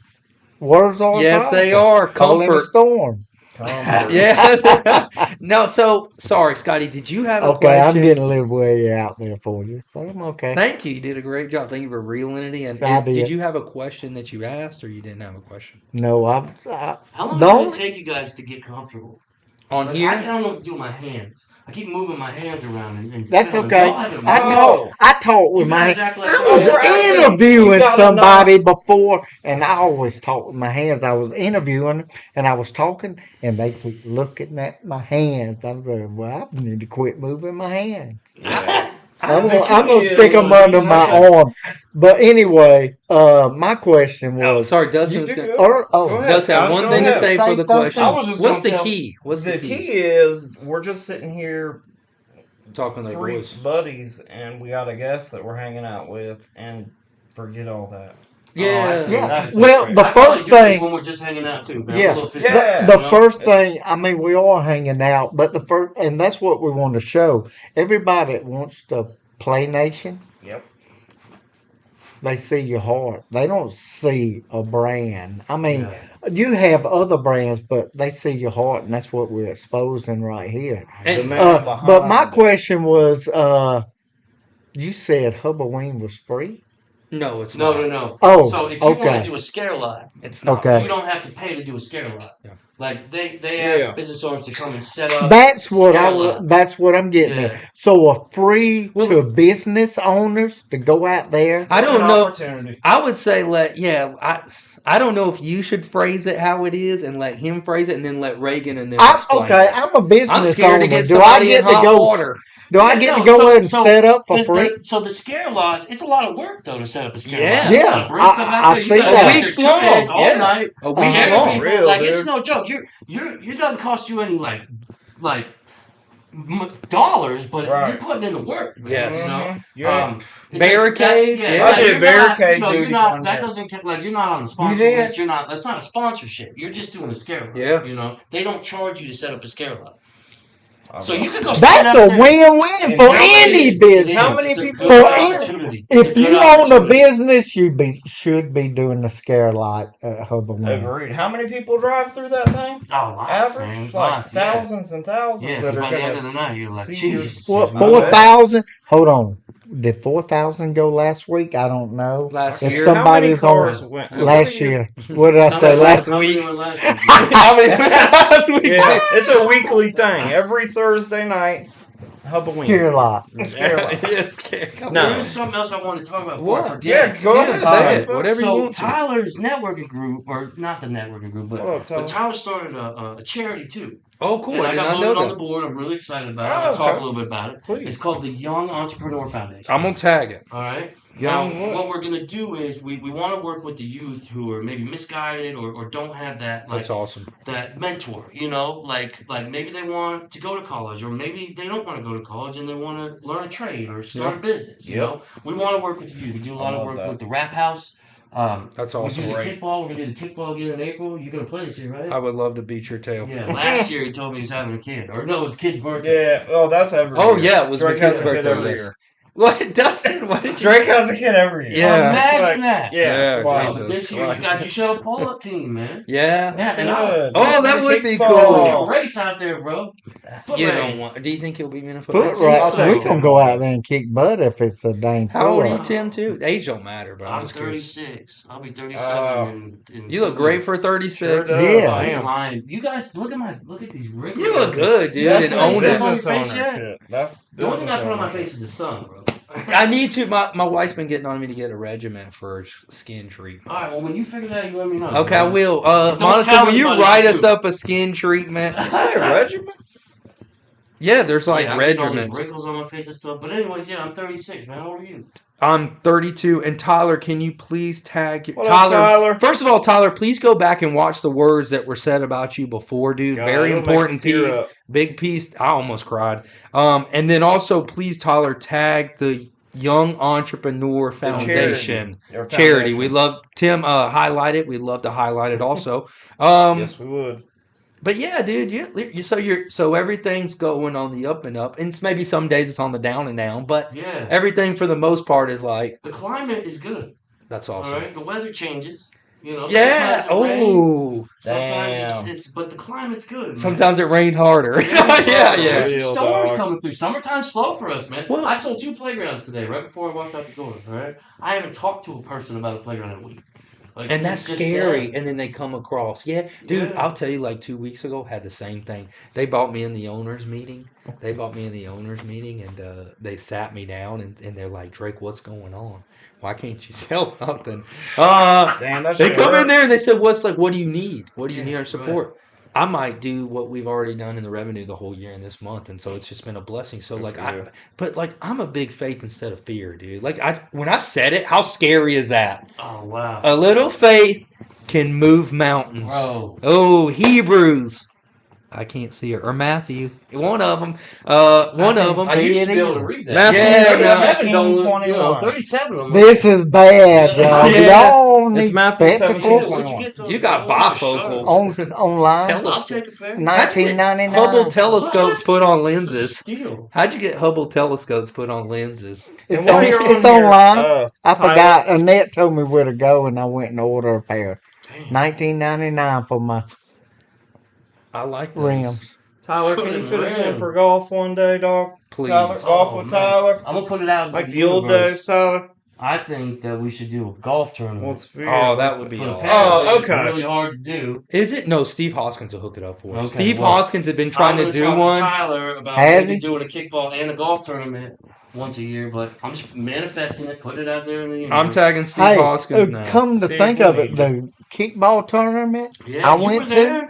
Words are Yes, powerful. they are. Call in a Comfort. storm. Yeah. No, so sorry, Scotty. Did you have a Okay, I'm question? getting a little way out there for you, but I'm okay. Thank you. You did a great job. Thank you for reeling it in. I Did did. you have a question that you asked, or you didn't have a question No, How long the does only- it take you guys to get comfortable? on Like, here? I don't know what to do with my hands. I keep moving my hands around. And That's y'all okay. have it I wrong. talk with You my. guys act like I so- was Right. interviewing You gotta somebody before, and I always talk with my hands. I was interviewing, and I was talking, and they keep looking at my hands. I said, "Well, I need to quit moving my hands. I'm gonna stick them under my arm." But anyway, my question Oh, was, sorry, Dustin's You do going. good. Go oh, ahead. Does have Scott, one go thing to ahead. say Say for the something. question. I was just What's gonna the tell- key? What's The the key key? is we're just sitting here, Talking like three boys. buddies, and we got a guest that we're hanging out with, and forget all that. Yeah. see. yeah. That's Well, great. the I probably first do this thing. when we're just hanging out too. Man. Yeah. A little fit- Yeah. The you know? first thing, I mean, we are hanging out, but the first, and that's what we want to show everybody that wants to PlayNation. Yep. they see your heart. They don't see a brand. I mean, Yeah. you have other brands, but they see your heart, and that's what we're exposing right here. The And man But my behind it. question was, you said Hubberwing was free? no, it's No, not. no, no. Oh, So if you want to okay, do a scare lot, It's not okay. you free. don't have to pay to do a scare lot. Yeah. Like they ask Yeah. business owners to come and set up That's what scare lots. That's what I'm getting Yeah. at. So, a free to Well, business owners to go out there. I It's an don't know. opportunity. I would say I don't know if you should phrase it how it is and let him phrase it and then let Reagan and them I'm explain okay. it. I'm a I'm business scared to owner. get Do I somebody in get to hot go? water. Do I Yeah, get to no, go in so and set up for free? so the scare lots, it's a lot of work though to set up a scare lot. Yeah. You gotta Yeah, bring stuff out I there. You see gotta A be out that. there week's 2 days, long. all Yeah. night, A week's scaring long. people. Real, Like it's dude. no joke. It doesn't cost you any like dollars, but Right. you're putting in the work, man. Yes. You know, Mhm. Yeah. it Barricades, just, yeah. I did you're barricade not, duty you're not. one That year. doesn't like you're not on the You sponsor did? list. You're not. That's not a sponsorship. You're just doing a scare lot. Yeah. You know, they don't charge you to set up a scare lot. I So love you could it. go stand That's out a there. win-win And for how any many- business. how many It's a people good For drive any, opportunity. It's a if good you own a opportunity. business, should be doing the scare lot at Hubberwing. Agreed. How many people drive through that thing? Oh, lots, man. Average, like Lots, yeah. thousands and thousands Yeah, that because are by the end of gonna the night, you're like, see your- Jesus. What, I man. bet. 4,000? Hold on. Did 4,000 go last week? I don't know. Last If year. How many somebody's cars on went last year, what did I How say? many- Last how many week? were last week? I mean, last week. Yeah, it's a weekly thing. Every Thursday night, Hubberwing. scare lot. Scare lot. Yes. No. There's something else I want to talk about before I What? forget. Yeah, go Yeah, ahead. say Say it. Whatever you So want to. Tyler's networking group, or not the networking group, What up, Tyler? but Tyler started a charity too. Oh, cool. And I I did got not voted know on the that. board. I'm really excited about it. Oh, I'll talk okay. a little bit about it. Please. It's called the Young Entrepreneur Foundation. I'm gonna tag it. All right. Young Now, what we're gonna do is we want to work with the youth who are maybe misguided or don't have that like That's awesome. that mentor. You know, like maybe they want to go to college, or maybe they don't want to go to college and they want to learn a trade or start a business. You Yep. know, we want to work with the youth. We do a lot of love work that. with the Rap House. That's We awesome. do the Great. kickball. We're gonna do the kickball again in April. You're gonna play this year, right? I would love to beat your tail. Yeah. Last year he told me he was having a kid, or no, it was his kid's birthday. Yeah. Oh, that's every Oh, year. yeah, it was Drake my has kid's a kid birthday, every yes. year. What, Dustin? What did you? Drake has a kid every year. Yeah. Imagine Like, that. Yeah. Yeah, it's wild. Jesus. But this year you should have a pull-up team, man. Yeah. Yeah, and I Good. Oh, that would be Kickball. cool. race out there, bro. Foot You race. don't want. Do you think he'll be in a foot Foot race? right. I'll take We it. can go out there and kick butt if it's a dang How old are you, pull-up. Tim? Too. Age don't matter, but I'm I'm just curious. 36. I'll be 37 in You look great for 36. Sure does. Yeah. I Damn. am lying. You guys look at these wrinkles. You look good, dude. That's And the own nice it. thing. Business on your face owner yet? shit. That's The only thing I business put on my owner face shit. is the sun, bro. I need to. My wife's been getting on me to get a regimen for skin treatment. All right. Well, when you figure that out, you let me know. Okay, I bro. will. Don't Monica, tell will you anybody write that us too. up a skin treatment? Hey, Regiment? Yeah, there's like Yeah, I get all these regimens. wrinkles on my face and stuff. But anyways, yeah, I'm 36, man. How old are you? I'm 32, and Tyler, can you please tag What up, Tyler? First of all, Tyler, please go back and watch the words that were said about you before, dude. God, Very it'll make important me tear piece, up. big piece. I almost cried. And then also, please, Tyler, tag the Young Entrepreneur Foundation Or charity. We foundation. love Tim. Highlight it. We'd love to highlight it also. Yes, we would. But yeah, dude, so everything's going on the up and up, and it's maybe some days it's on the down and down, but Yeah. everything for the most part is like The climate is good. that's All awesome. right. The weather changes. You know. Yeah. Sometimes it rains, Oh, sometimes Damn. it's but the climate's good. Man. sometimes it rained harder. Yeah, yeah, bro, yeah. There's some Real storms dog. coming through. Summertime's slow for us, man. Well- I sold 2 playgrounds today, right before I walked out the door. All right. I haven't talked to a person about a playground in a week. Like, And it's that's just scary. dead. And then they come across. Yeah, dude, Yeah. I'll tell you, like 2 weeks ago, had the same thing. They brought me in the owners meeting. And they sat me down and they're like, Drake, what's going on? Why can't you sell nothing? Damn, that They shit come in hurt. there and they said, what do you need? What do you Yeah, need our right. support? I might do what we've already done in the revenue the whole year in this month, and so it's just been a blessing. So Good for you. I'm a big faith instead of fear, dude. When I said it, how scary is that? Oh wow. A little faith can move mountains. Bro. Oh, Hebrews I can't see her. Or Matthew. One of them. One of them. I used to be able to read that. Matthew Yeah, 17:21. 37 of them. This is bad, y'all. Yeah. Y'all It's need Matthew spectacles 17:21. Where'd you get those? You got man? What are bifocals. online. I'll take a pair. How'd you get 1999. Hubble telescopes What? put on It's a lenses? steal. How'd you get Hubble telescopes put on lenses? It's, And while on, you're it's on here, online. I Tyler, forgot. Annette told me where to go, and I went and ordered a pair. Damn. 1999 for my I like those. rims. Tyler, can you fit us in for golf one day, dog? Please. Tyler, golf Oh, with man. Tyler, I'm gonna put it out like into the old universe. days, Tyler. I think that we should do a golf tournament. What's for you? Oh, that would be But awesome. apparently Oh, it's okay. really hard to do. Is it? No, Steve Hoskins will hook it up for us. Okay, Steve well, Hoskins had been trying I'm to gonna do talk one. to Tyler about Has maybe he? doing a kickball and a golf tournament once a year, but I'm just manifesting it, put it out there in the universe. I'm tagging Steve Hey, Hoskins now. come to Steve, think we of it, need the kickball tournament Yeah, I you went were there.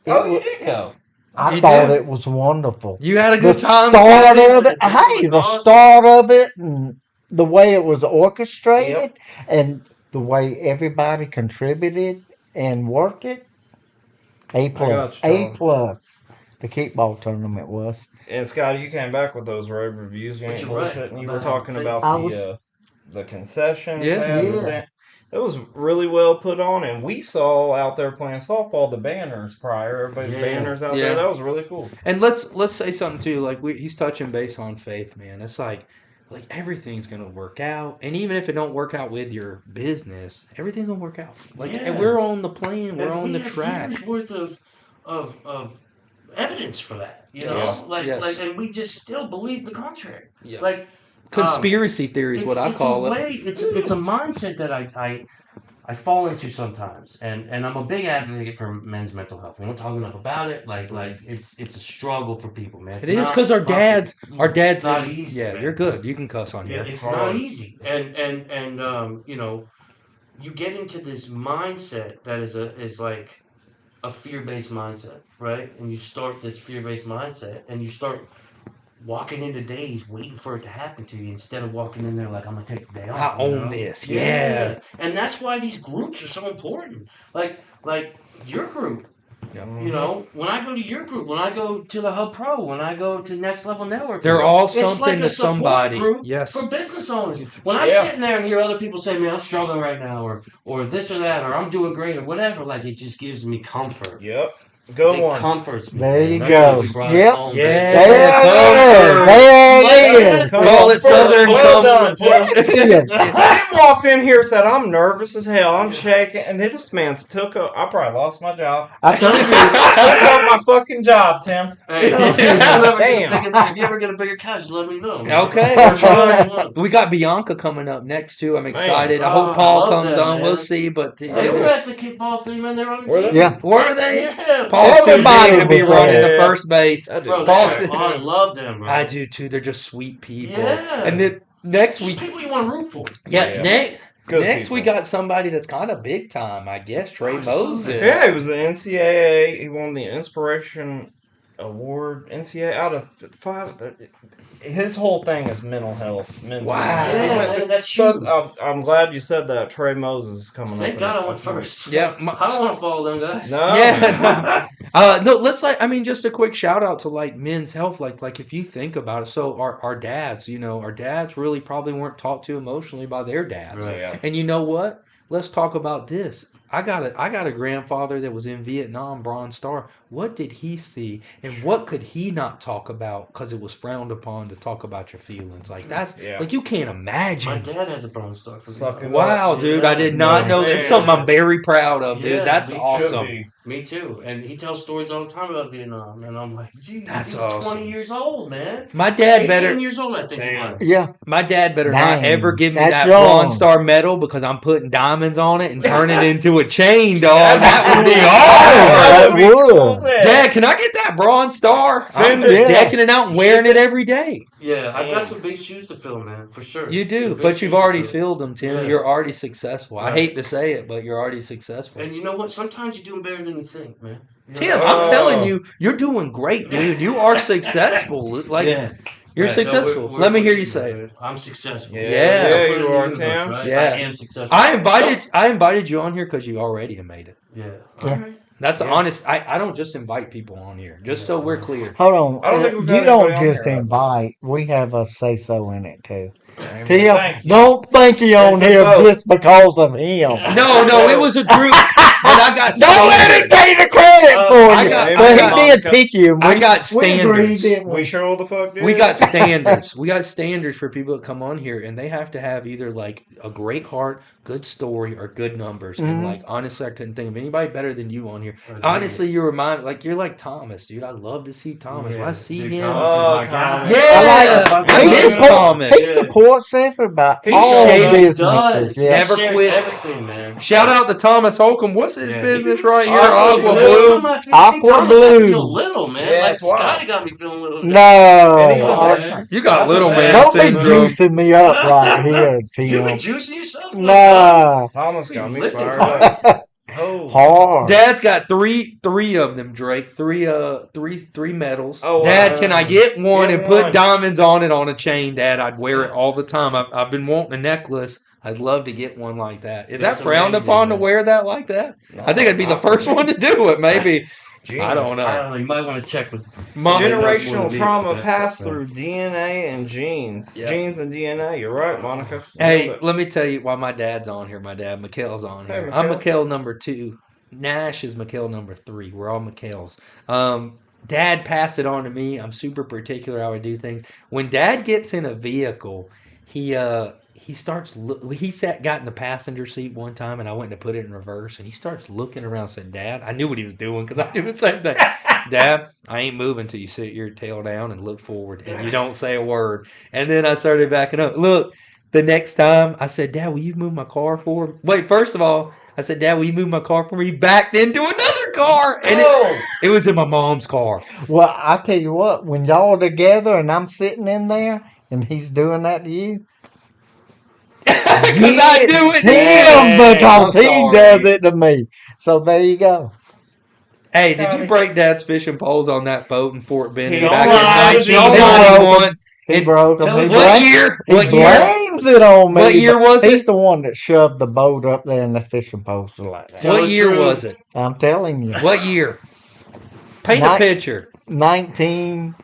Oh, you wa- did go. I You thought did? it was wonderful. You had a The good time. start Scotty? of it, It hey, was the awesome. start of it, and the way it was orchestrated, and the way everybody contributed and worked it. A got plus, you, A Tyler. plus. The kickball tournament was. And Scotty, you came back with those rave reviews. You But ain't you're right bullshitting. You were about talking how about I was, the concessions. Yeah. they had Yeah. stand- It was really well put on, and we saw out there playing softball the banners prior. Everybody's Yeah. banners out Yeah. there. That was really cool. And let's say something too. Like he's touching base on faith, man. It's like everything's gonna work out, and even if it don't work out with your business, everything's gonna work out. Like Yeah. and we're on the plan, we're And on we the have track. years worth of evidence for that, you know, Yes. Yes. and we just still believe the contrary. Yeah. Like Conspiracy theory is what I call it. It's a mindset that I fall into sometimes, and I'm a big advocate for men's mental health. We don't talk enough about it. Like it's a struggle for people, man. It is because our dads. It's not easy. Yeah, man. you're good. You can cuss on Yeah, here. it's not easy, and you know, you get into this mindset that is like a fear-based mindset, right? And you start this fear-based mindset, and you start walking into days waiting for it to happen to you instead of walking in there like I'm gonna take the day off. I you own know? this. Yeah. And that's why these groups are so important. Like your group. Yeah. You know, when I go to your group, when I go to the Hub Pro, when I go to Next Level Network, They're all it's something like to a support somebody. group Yes. for business owners. When I'm Yeah. sitting there and hear other people say, "Man, I'm struggling right now," or this or that, or I'm doing great, or whatever, like it just gives me comfort. Yep. Good It one. comforts me. There man. you That's go. what we brought Yep. home, Yeah. baby. there it is. Call it Southern Well comfort. done, Yes. I walked in here, said I'm nervous as hell. I'm shaking, and this man's took a. I probably lost my job. I told you. I got my fucking job, Tim. Hey, if you ever get a bigger couch, let me know. man. Okay. We're trying. We got Bianca coming up next too. I'm excited. I Oh, hope I Paul love comes them, on. man. We'll see. But They were at the kickball thing, man. They were on the Were team. they? Yeah. were they? Yeah. Paul's too Everybody big to be was running there. the first base. I do. Bro, Paul's- I love them, bro. I do too. They're just sweet people. Yeah. And then next Just week, people you want to root for. Yeah. Good next people. we got somebody that's kind of big time, I guess. Trey I saw Moses. that. Yeah, he was the NCAA. He won the Inspiration Award. NCAA out of 5. His whole thing is mental health. Men's Wow. mental Yeah, health. man, that's So, huge. I'm glad you said that. Trey Moses is coming up. Thank in God a I went couple first. Yeah, I don't want to follow them guys. No. Yeah. No, let's just a quick shout out to like men's health. Like if you think about it, so our dads, our dads really probably weren't talked to emotionally by their dads. Right. Yeah. And you know what? Let's talk about this. I got a grandfather that was in Vietnam, Bronze Star. What did he see, and what could he not talk about because it was frowned upon to talk about your feelings? Like that's Yeah. like you can't My imagine. dad has a Bronze Star for Sucking me. Wow, dude, I did not know. That's something I'm very proud of, dude. Yeah, That's me too. awesome. Me too. And he tells stories all the time about Vietnam, and I'm like, geez, That's he's awesome. 20 years old, man. My dad 18 better. years old, I think Damn. he was. Yeah. My dad better Dang, not ever give me that's that young. Bronze Star medal because I'm putting diamonds on it and turning it into a chain, dog. That would be awesome. That would. Dad, can I get that Bronze Star? I'm Send just it. decking it out and wearing it every day. Yeah, I've Damn. got some big shoes to fill, man, for sure. You Some do, big but shoes you've to already fill. filled them, Tim. Yeah. You're already successful. I Right. hate to say it, but you're already successful. And you know what? Sometimes you're doing better than you think, man. You know? Tim, I'm telling you, you're doing great, dude. You are successful. Like Yeah. you're Right, no, successful. we're- Let me we're- hear you say it. I'm successful. Yeah, Yeah. yeah, Put it you in the are, universe, Tim. right? Yeah. I am successful. I invited you on here because you already have made it. Yeah. Yeah. All right. That's Yeah. honest. I don't just invite people on here, just so we're clear. Hold on. I don't think we've got You don't anybody on just here. invite. We have a say so in it too. Amen. Tim, Thank you. don't think he on It's a here vote. just because of him. No, it was a group, but I got Don't let him standards. take the credit for I you. got- But I he did pick you. I got We agreed, standards. didn't We we? sure the fuck did. We got standards. We got standards for people that come on here, and they have to have either like a great heart, good story, or good numbers. And Mhm. like honestly, I couldn't think of anybody better than you on here. Honestly, you remind me like you're like Thomas, dude. I love to see Thomas. When I see Dude, him, Thomas is Oh, my guy. Thomas. yeah, I I like miss him. Thomas. He supports everybody. He All showed up. businesses. He Yeah. Never shares quits. everything, man. Shout out to Thomas Holcomb. What's his Yeah, business right here? Aqua Aqua Blue. Blue. Aqua Blue. Feel little, man. Yeah, like it's wild. Scotty got me feeling little. And he's a No. veteran. You got That's little a man Don't be syndrome. juicing me up right here, You been Tim. juicing yourself? Nah. Thomas got me Lifting fired cars. up. Oh. Hard. Dad's got three of them, Drake. Three medals. Oh, Dad, wow. can I get one Get and put one. diamonds on it on a chain, Dad? I'd wear it all the time. I've been wanting a necklace. I'd love to get one like that. Is That's that frowned amazing, upon to man. wear that like that? No, I think I'd be the first one to do it, maybe. I don't I know. don't know. You might want to check with Mom- somebody that knows more Generational than me trauma about that passed stuff, man. through DNA and genes. Yeah. Genes and DNA. You're right, Monica. Hey, Nailed it. let me tell you why my dad's on here. My dad, Mikhail's on Hey, here. Mikhail. I'm Mikhail number 2. Nash is Mikhail number 3. We're all Mikhails. Dad passed it on to me. I'm super particular how I do things. When Dad gets in a vehicle, he starts. Got in the passenger seat one time, and I went to put it in reverse, and he starts looking around, saying, "Dad," I knew what he was doing because I do the same thing. Dad, I ain't moving till you sit your tail down and look forward, and you don't say a word. And then I started backing up. Look, the next time I said, "Dad, will you move my car for me?" Wait, first of all, I said, "Dad, will you move my car for me?" He backed into another car, and it was in my mom's car. Well, I tell you what, when y'all are together and I'm sitting in there and he's doing that to you, Because I do it to him him. because I'm he sorry. does it to me. So there you go. Hey, did you Tommy. break Dad's fishing poles on that boat in Fort Benning He back slides in it on. 1991? He And broke him. tell He him what blames, year? he What year? blames it on me. What year but was He's it? the one that shoved the boat up there and the fishing poles were like that. Tell What the year truth. was it? I'm telling you. What year? Paint a Ni- picture. 99?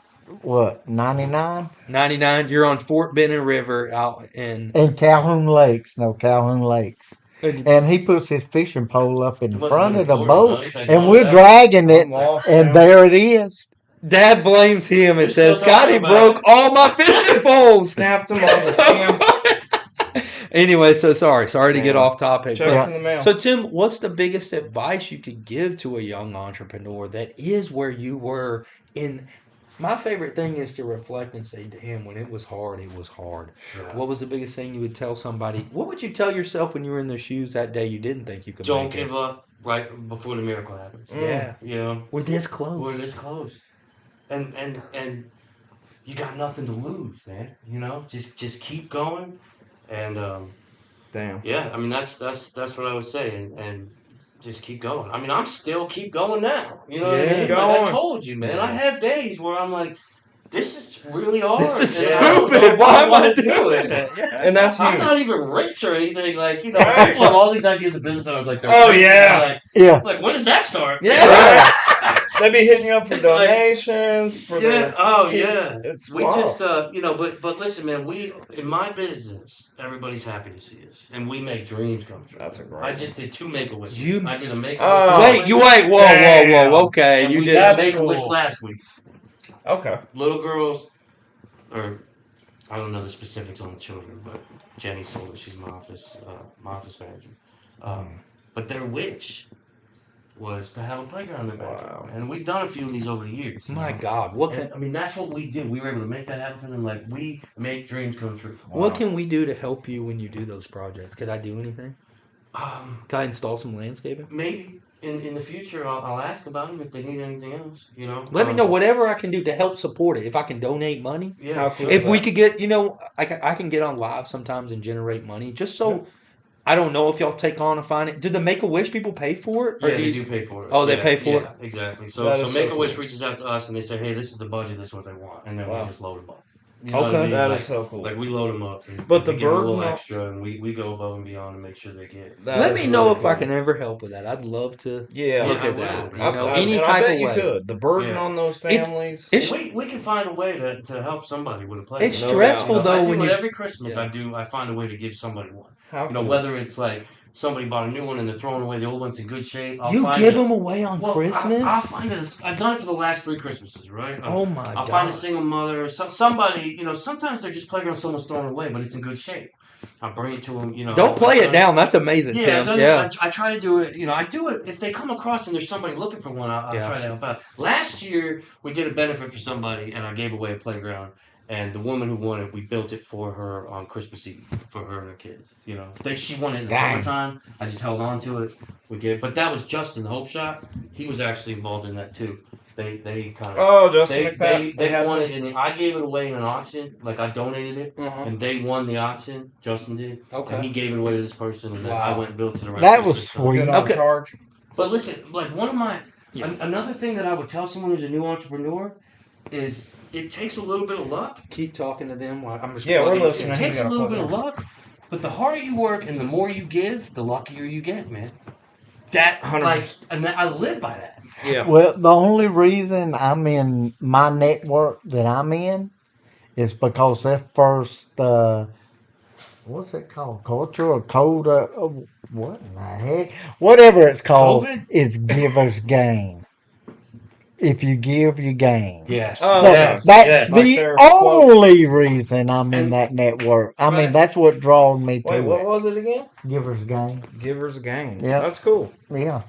99. You're on Fort Benning River out in. In Calhoun Lakes. No, Calhoun Lakes. And he puts his fishing pole up in It must front have of been the important, boat, huh? He's like, and "Oh, we're that- dragging it, I'm lost and now. there it is. Dad blames him and You're says, still talking Scotty about broke it." all my fishing poles. Snapped him on the cam. Anyway, so sorry to get Yeah. off topic. Checks Yeah. in the mail. So, Tim, what's the biggest advice you could give to a young entrepreneur that is where you were in? My favorite thing is to reflect and say, damn, when it was hard, it was hard. Yeah. What was the biggest thing you would tell somebody? What would you tell yourself when you were in their shoes that day you didn't think you could Don't make give it? up right before the miracle happens. Yeah. You know, We're this close. we're this close, and you got nothing to lose, man. You know, just keep going, and Damn. yeah, I mean that's what I would say, and just keep going. I mean, I'm still keep going now. You know what I Yeah. mean? Like I Going. told you, man. I Yeah. have days where I'm like, this is really hard. This is and I don't know stupid. if Why am I wanna doing it? And that's I'm you. not even rich or anything. Like, you know, Right. people have all these ideas of business. And I was like, they're Oh, rich, yeah. and I'm Yeah. like, when does that start? Yeah. They be hitting you up for donations. For Yeah. the Oh, kid. yeah. It's We wild. just, you know, but listen, man. We in my business, everybody's happy to see us, and we make dreams come true. That's a great I just did 2 Make-A-Wishes. You- I did a Make-A-Wish. Oh. last week, Whoa. Okay, and you we did. did a That's Make-A-Wish cool. last week. Okay. Little girls, or I don't know the specifics on the children, but Jenny sold it. She's my office manager. But their wish was to have a playground in the backyard, Wow. and we've done a few of these over the years. you My know? God, what And, can I mean, that's what we do. We were able to make that happen for them. Like, we make dreams come true. what can we do to help you when you do those projects? Could I do anything? Can I install some landscaping? Maybe in the future, I'll ask about them if they need anything else. You know, Let me know whatever I can do to help support it. If I can donate money, Yeah, How cool if is we that? could get, I can get on live sometimes and generate money. Just so I don't know if y'all take on a finance. Do the Make a Wish people pay for it? Or Yeah, do they you- do pay for it. Oh, they Yeah, pay for Exactly. So That is so Make-A-Wish cool. reaches out to us and they say, hey, this is the budget, this is what they want. And then Wow. we just load them up. You know what I Okay. mean? That like, is so cool. like we load them up, and But the we give them a burden little on- extra, and we go above and beyond to make sure they get. That Let is me really know if I cool. can ever help with that. I'd love to Yeah, look I at will. that. You I- know, I- any and I type bet of you way. could. The burden Yeah. on those It's- families. it's- We can find a way to help somebody with a playground. It's No stressful doubt. though I do when it you. every Christmas. Yeah. I find a way to give somebody one. How You know, cool. whether it's like somebody bought a new one and they're throwing away the old one's in good shape. I'll You find give it. them away on Well, Christmas? I'll find it. I've done it for the last 3 Christmases, right? Oh my I'll god! find a single mother, somebody. You know, sometimes they're just playground someone's throwing away, but it's in good shape. I'll bring it to them. You know, Don't play I've it done down. That's amazing, Yeah, Tim. I've done Yeah. it. I try to do it. You know, I do it if they come across and there's somebody looking for one. I'll Yeah. try to help out. Last year we did a benefit for somebody, and I gave away a playground. And the woman who won it, we built it for her on Christmas Eve for her and her kids. You know, she won it in the Dang. summertime. I just held on to it. But that was Justin the Hope Shot. He was actually involved in that too. They kind of Oh, Justin they McPath. they had won one. it, and I gave it away in an auction. Like I donated it, Uh-huh. and they won the auction. Justin did, Okay. and he gave it away to this person, and then Wow. I went and built it around. That was Christmas. sweet. Good on Okay. charge. But listen, like one of my Yeah. another thing that I would tell someone who's a new entrepreneur is it takes a little bit of luck. Keep talking to them. While I'm just. Yeah, we're plugging listening. in. It takes He's a got a little bit plug of luck, but the harder you work and the more you give, the luckier you get, man. That 100%. and I live by that. Yeah. Well, the only reason I'm in my network that I'm in is because that first, what's it called? Culture or code? What in the heck? Whatever it's called, COVID? it's givers gain. If you give, you gain. Yes. Oh, So yes, that's yes. Like the their only reason I'm in And- that network. I mean, Right. that's what draws me to Wait, what it. was it again? Givers gain. Givers Gain. Yeah. That's cool. Yeah.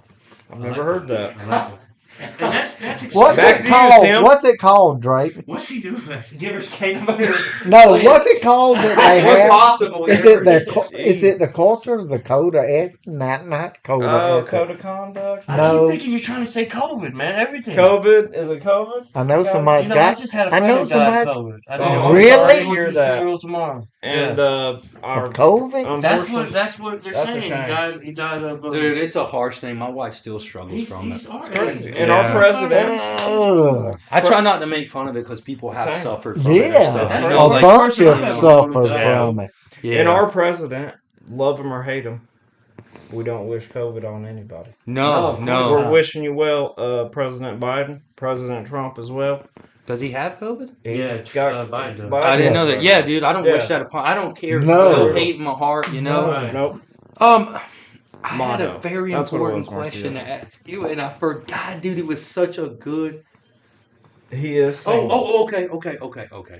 I've never heard that. I like it. And that's What's exciting. Back it to you, called? Tim. What's it called, Drake? What's he doing? Givers came over here. No, what's it called that they What's have? possible? Is here? it is it the culture, the code of ethics? Not code of Oh, ethics. code of conduct. I No. keep thinking you're trying to say COVID, man. Everything. COVID? Is it COVID? I know Scott? somebody You know, I got. just had a I friend know who died of somebody. COVID. I Oh, know. I'm Really? sorry to Going hear to the that. funeral tomorrow. And Yeah. our Of COVID? That's what they're That's a saying. He shame. died of. Dude, it's a harsh thing. My wife still struggles from he's it. already crazy. man. And our Yeah. president. Ugh. I try not to make fun of it because people have Same. suffered from it. and Yeah, stuff. That's You the know, a only like, bunch person of I've ever suffered known to die. from it. yeah. And our president, love him or hate him, we don't wish COVID on anybody. No, no, of course no. We're not. wishing you well, President Biden, President Trump as well. Does he have COVID? Yeah, He's got Biden does. I didn't know that. Yeah, Yeah. dude, I don't Yeah. wish that upon. I don't care. No. No hate in my heart, you know. Right. Nope. I had a Motto. very That's what it important was, Marcia. question to ask you, and I forgot, dude. It was such a good. He is. single. Okay.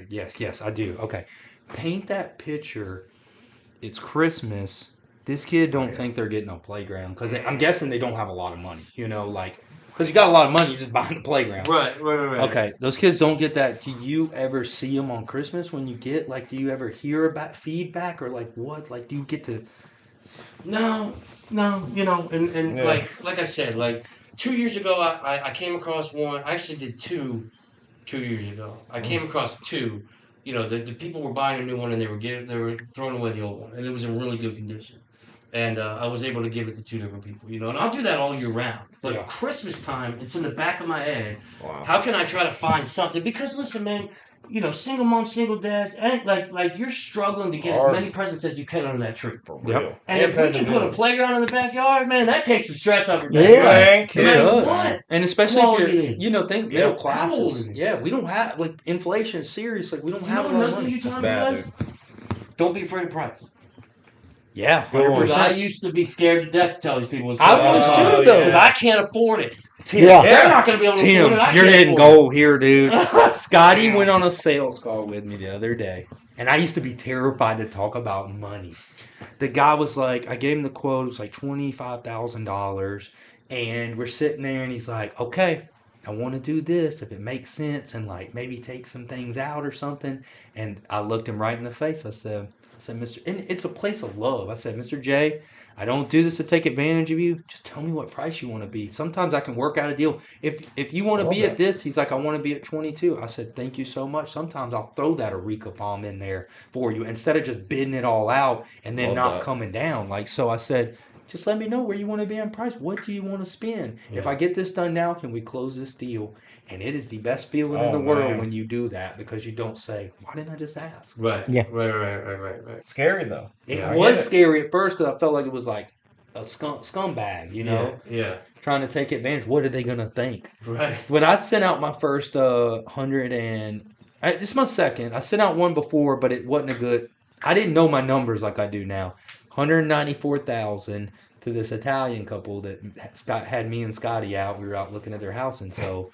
Yes, I do. Okay, paint that picture. It's Christmas. This kid don't think they're getting a playground because I'm guessing they don't have a lot of money. You know, like because you got a lot of money, you're just buying the playground. Right. Okay, those kids don't get that. Do you ever see them on Christmas when you get like? Do you ever hear about feedback or like what? Like, do you get to? No, you know, and Yeah. like I said, like 2 years ago, I came across one. I actually did two 2 years ago. I came across two. You know, the people were buying a new one and they were throwing away the old one, and it was in really good condition. And I was able to give it to 2 different people. You know, and I'll do that all year round. But Yeah. Christmas time, it's in the back of my head. Wow. How can I try to find something? Because listen, man, you know, single moms, single dads, and like you're struggling to get Hard. as many presents as you can under that tree. For Yep. real. And if we had can to put do a it. playground in the backyard, man, that takes some stress off your day. Yeah. Right? Thank No you. matter does. what. And especially How if old you're, it is. you know, think Yeah. middle How old classes. it is. Yeah, we don't have like inflation is serious. Like we don't You have a know lot of another thing money. you taught me bad, was? Don't be afraid of price. Yeah, Go on. 'Cause I 100%. used to be scared to death to tell these people it's I was Oh, too, though. because I can't afford it. Yeah. They're not going to be able to Tim, afford it. I you're can't hitting afford gold here, dude. it. Scotty went on a sales call with me the other day, and I used to be terrified to talk about money. The guy was like, I gave him the quote, it was like $25,000, and we're sitting there, and he's like, okay, I want to do this if it makes sense, and like maybe take some things out or something. And I looked him right in the face. I said, Mr. And it's a place of love. I said, Mr. J, I don't do this to take advantage of you. Just tell me what price you want to be. Sometimes I can work out a deal. If you want to Love be that. at this, he's like, I want to be at 22. I said, thank you so much. Sometimes I'll throw that Eureka bomb in there for you instead of just bidding it all out and then Love not that. coming down. Like, so I said, Just let me know where you want to be on price. What do you want to spend? If Yeah. I get this done now, can we close this deal? And it is the best feeling in Oh, the world man. when you do that because you don't say, "Why didn't I just ask?" Right. Yeah. Right. Scary though. It Yeah. I was get it. scary at first because I felt like it was like a scumbag, you know, Yeah. trying to take advantage. What are they gonna think? Right. When I sent out my first 100 and this is my second. I sent out one before, but it wasn't a good. I didn't know my numbers like I do now. 194,000 to this Italian couple that Scott had me and Scotty out. We were out looking at their house, and so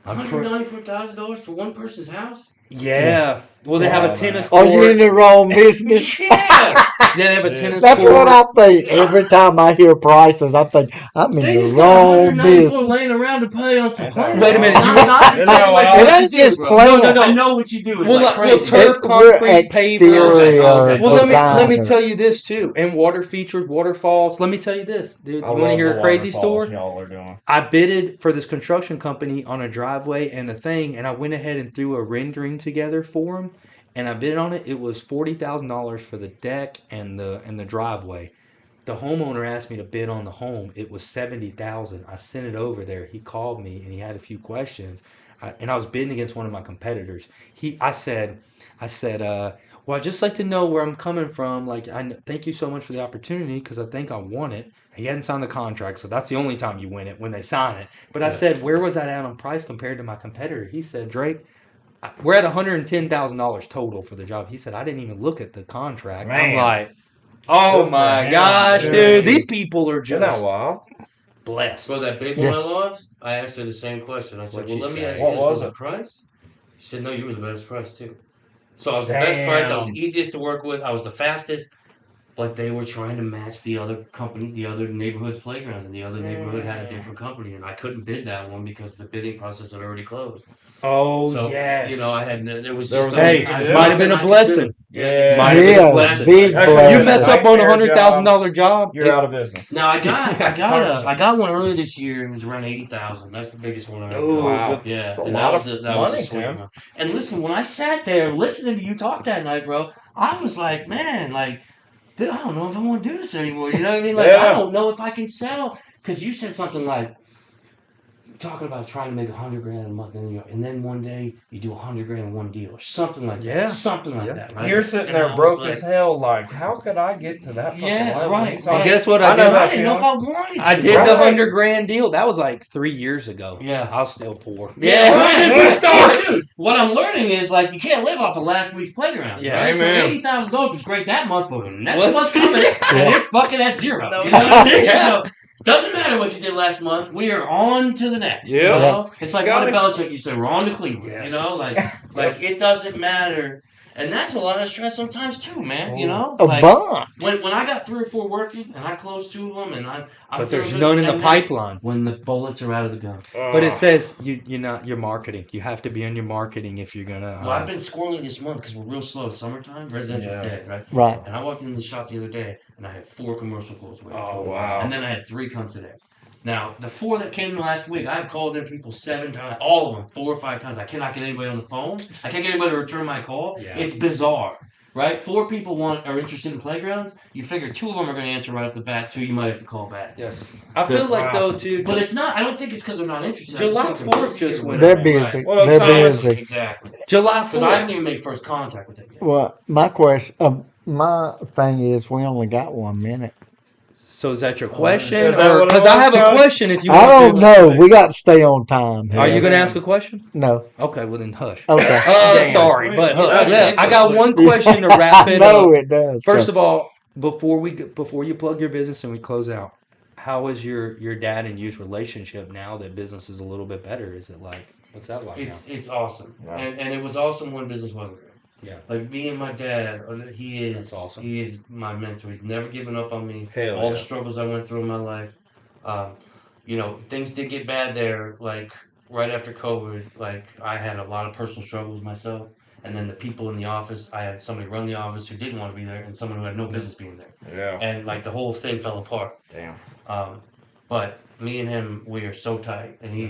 $194,000 for one person's house? yeah. Well, they have a Wow, tennis Are you in court. the wrong business? Yeah. Yeah, they have a Shit. tennis That's what I court. think. Every time I hear prices, I think I'm in They the just got wrong 194 laying business. around to pay on some Ain't that plans. Wait a minute, wild? you Not, want- not to Isn't take that away from wild? It what you ain't do, just bro. playing. No. I know what you do. It's Well, like well, crazy. turf, concrete, pavers. exterior Well, let me designer. tell you this too, and water features, waterfalls. Let me tell you this, dude. I You want love to hear the a crazy waterfalls story? y'all are doing. I bidded for this construction company on a driveway and a thing, and I went ahead and threw a rendering together for them, and I bid on it. It was $40,000 for the deck and the driveway. The homeowner asked me to bid on the home. It was 70,000. I sent it over there. He called me and he had a few questions, and I was bidding against one of my competitors. I said, well, I'd just like to know where I'm coming from. Like, thank you so much for the opportunity because I think I want it. He hadn't signed the contract, so that's the only time you win it when they sign it. But I Yeah. said, where was that at on price compared to my competitor? He said, Drake, we're at $110,000 total for the job. He said, I didn't even look at the contract. I'm Man. like, oh Good for my him, gosh, dude. dude. These people are Isn't that just wild? blessed. Bro, that big Yeah. one I lost, I asked her the same question. I said, What'd well, she let me say? ask you What this. was Was it it? price? She said, no, you were the best price, too. So I was the best price. I was the easiest to work with. I was the fastest. But they were trying to match the other company, the other neighborhood's playgrounds, and the other neighborhood had a different company, and I couldn't bid that one because the bidding process had already closed. Oh, So yes. you know, I had there was There just was Hey, nothing you I could was do. might have been nothing a I could do. blessing. Yeah, Yeah. Might have been a Yeah, blessing. big That could've You been mess a blessing. up on a nightmare $100,000 job. You're out of business. Now I got Yeah. I got one earlier this year. It was around 80,000. That's the biggest one I ever Oh, got. Wow. good. Yeah, It's a and lot that of was a money, sweet Tim. one. And listen, when I sat there listening to you talk that night, bro, I was like, man, like. Dude, I don't know if I want to do this anymore. You know what I mean? Like, I Yeah. don't know if I can sell. Because you said something like, talking about trying to make 100 grand a month, and then one day you do 100 grand in one deal, or something like Yeah. that. Something like Yeah. that, right? You're sitting And there I was broke like, as hell, like, how could I get to that fucking Yeah, level? right, He's And right. guess what I I know did? I that didn't know if feeling. I wanted I to. did the Right. 100 grand deal. That was like 3 years ago. Yeah. I was still poor. Yeah, right. when did Yeah. we start? Dude, what I'm learning is like you can't live off of last week's playground. Yeah, right? amen. So $80,000 was great that month, but when next Let's- month's coming, and it's fucking at zero. No. You know what I mean? Yeah. So, doesn't matter what you did last month. We are on to the next. You Yep. know, it's like Gotta- Monty Belichick. You said we're on to Cleveland. Yes. You know, like it doesn't matter, and that's a lot of stress sometimes too, man. You know, A like bunch. when I got 3 or 4 working, and I closed 2 of them, and I'm But there's feeling none good, in the and then pipeline. when the bullets are out of the gun. But it says you're not your marketing. You have to be on your marketing if you're gonna. Well, I've been squirrely this month because we're real slow. Summertime, residential Yeah. dead, right? Right. And I walked into the shop the other day, and I had 4 commercial calls waiting. Oh, for me. wow. And then I had 3 come today. Now, the 4 that came last week, I've called them people 7 times, all of them, 4 or 5 times. I cannot get anybody on the phone. I can't get anybody to return my call. Yeah. It's bizarre, right? 4 people are interested in playgrounds. You figure 2 of them are going to answer right off the bat. 2 you might have to call back. Yes. I feel like Wow. though too. But it's not. I don't think it's because they're not interested. July I just think 4th just went. They're Right. busy. What up, They're Thomas? busy. Exactly. July Because I haven't 4th. even made first contact with them yet. Well, my thing is, we only got 1 minute. So is that your question? Is that what it Because I was, have a Coach? question. If you I want don't know. We got to stay on time here. Are you gonna ask a question? No. Okay, well then hush. Okay. Damn. Sorry, but hush. Yeah. I got one question to wrap it No, up. it does. First of all, before you plug your business and we close out, how is your dad and you's relationship now that business is a little bit better? Is it like what's that like It's awesome, Wow. and it was awesome when business wasn't great. Yeah. Like me and my dad, he is That's awesome. He is my mentor. He's never given up on me. Hell All the yeah. struggles I went through in my life, you know, things did get bad there. Like right after COVID, like I had a lot of personal struggles myself. And then the people in the office, I had somebody run the office who didn't want to be there, and someone who had no business being there. Yeah. And like the whole thing fell apart. Damn. Um, But me and him, we are so tight, and he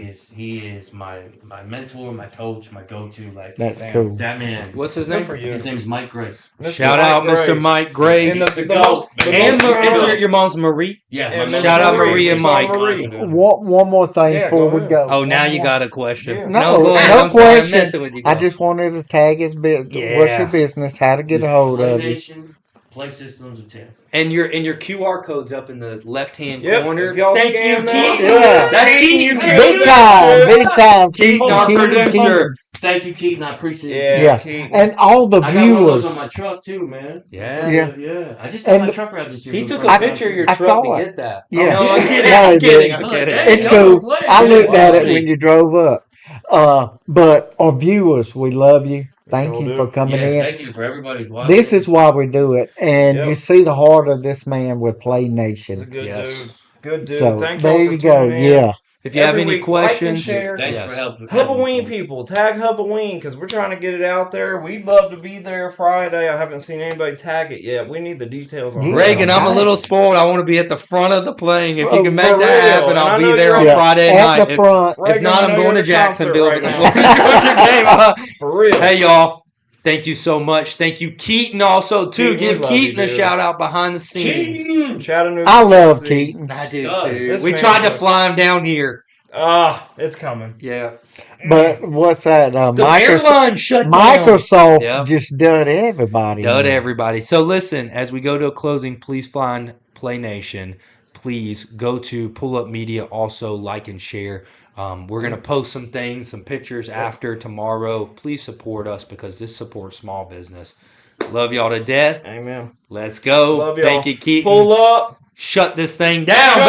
is my mentor, my coach, my go-to. Like That's Damn. cool. that man. What's his Good name? for you. His name's Mike Grace. Mr. Shout Mike out, Mr. Grace. Mike Grace. And The the goat. most, The the And most most is goat. your mom's Marie? Yeah, And my Miss Shout out Marie. Marie and Miss Mike. Marie. One more thing Yeah, before go we ahead. go. Oh, now One you more. got a question. Yeah. No, go ahead. no I'm sorry, I'm question. messing with you. I Go. just wanted to tag his bit. What's your Yeah. business? How to get a hold of you? PlayNation, PlaySystems of Tampa. And your QR code's up in the left-hand Yep, corner. if y'all Thank you, scan that, Keaton. Yeah. That's thank Keaton. you, Thank Big you. time, big time. Keaton, our producer. Thank you, Keaton. I appreciate you. Yeah, Yeah, Keaton. and all the I got one of viewers. those on my truck too, man. Yeah. Yeah. I just got my And truck wrapped this year. He for the took first a time. picture of your I truck saw to it. get that. Yeah. Oh, no, I'm kidding. No, I'm he kidding. didn't. I'm I'm kidding. like, hey, It's y'all cool. don't play. I Yeah, looked at it quality. when you drove up. But our viewers, we love you. Thank sure you do. for coming Yeah, in. thank you for everybody's watching. This is why we do it, and you Yep. see the heart of this man with He's a PlayNation. good Yes. dude. Good dude. So Thank there y'all for you go. tuning in. Yeah, If you have Every any week, like and questions, share. Thanks yes. for helping. Hubaween people, tag Hubaween because we're trying to get it out there. We'd love to be there Friday. I haven't seen anybody tag it yet. We need the details on Yeah. Reagan, I'm a Right. little spoiled. I want to be at the front of the playing. If you can For make that real, happen, and I I'll know be there you're on at- Friday at night. the front. If Reagan, not, I I'm know going you're to at a concert Jacksonville right for the now. Florida Georgia game. For real. Hey, y'all. Thank you so much. Thank you, Keaton, also, too. Keaton, Give we love you, Keaton a dude. shout out behind the scenes. Keaton. Chattanooga. I love Tennessee. Keaton. I do, Stud. too. This We man tried to was- fly him down here. It's coming. Yeah. But what's that? The Microsoft, airline shut down. Microsoft Yep. just dud everybody. Dud in. everybody. So listen, as we go to a closing, please find PlayNation. Please go to Pull Up Media. Also like and share. We're gonna post some things, some pictures after tomorrow. Please support us because this supports small business. Love y'all to death. Amen. Let's go. Love y'all. Thank you, Keaton. Pull up. Shut this thing down.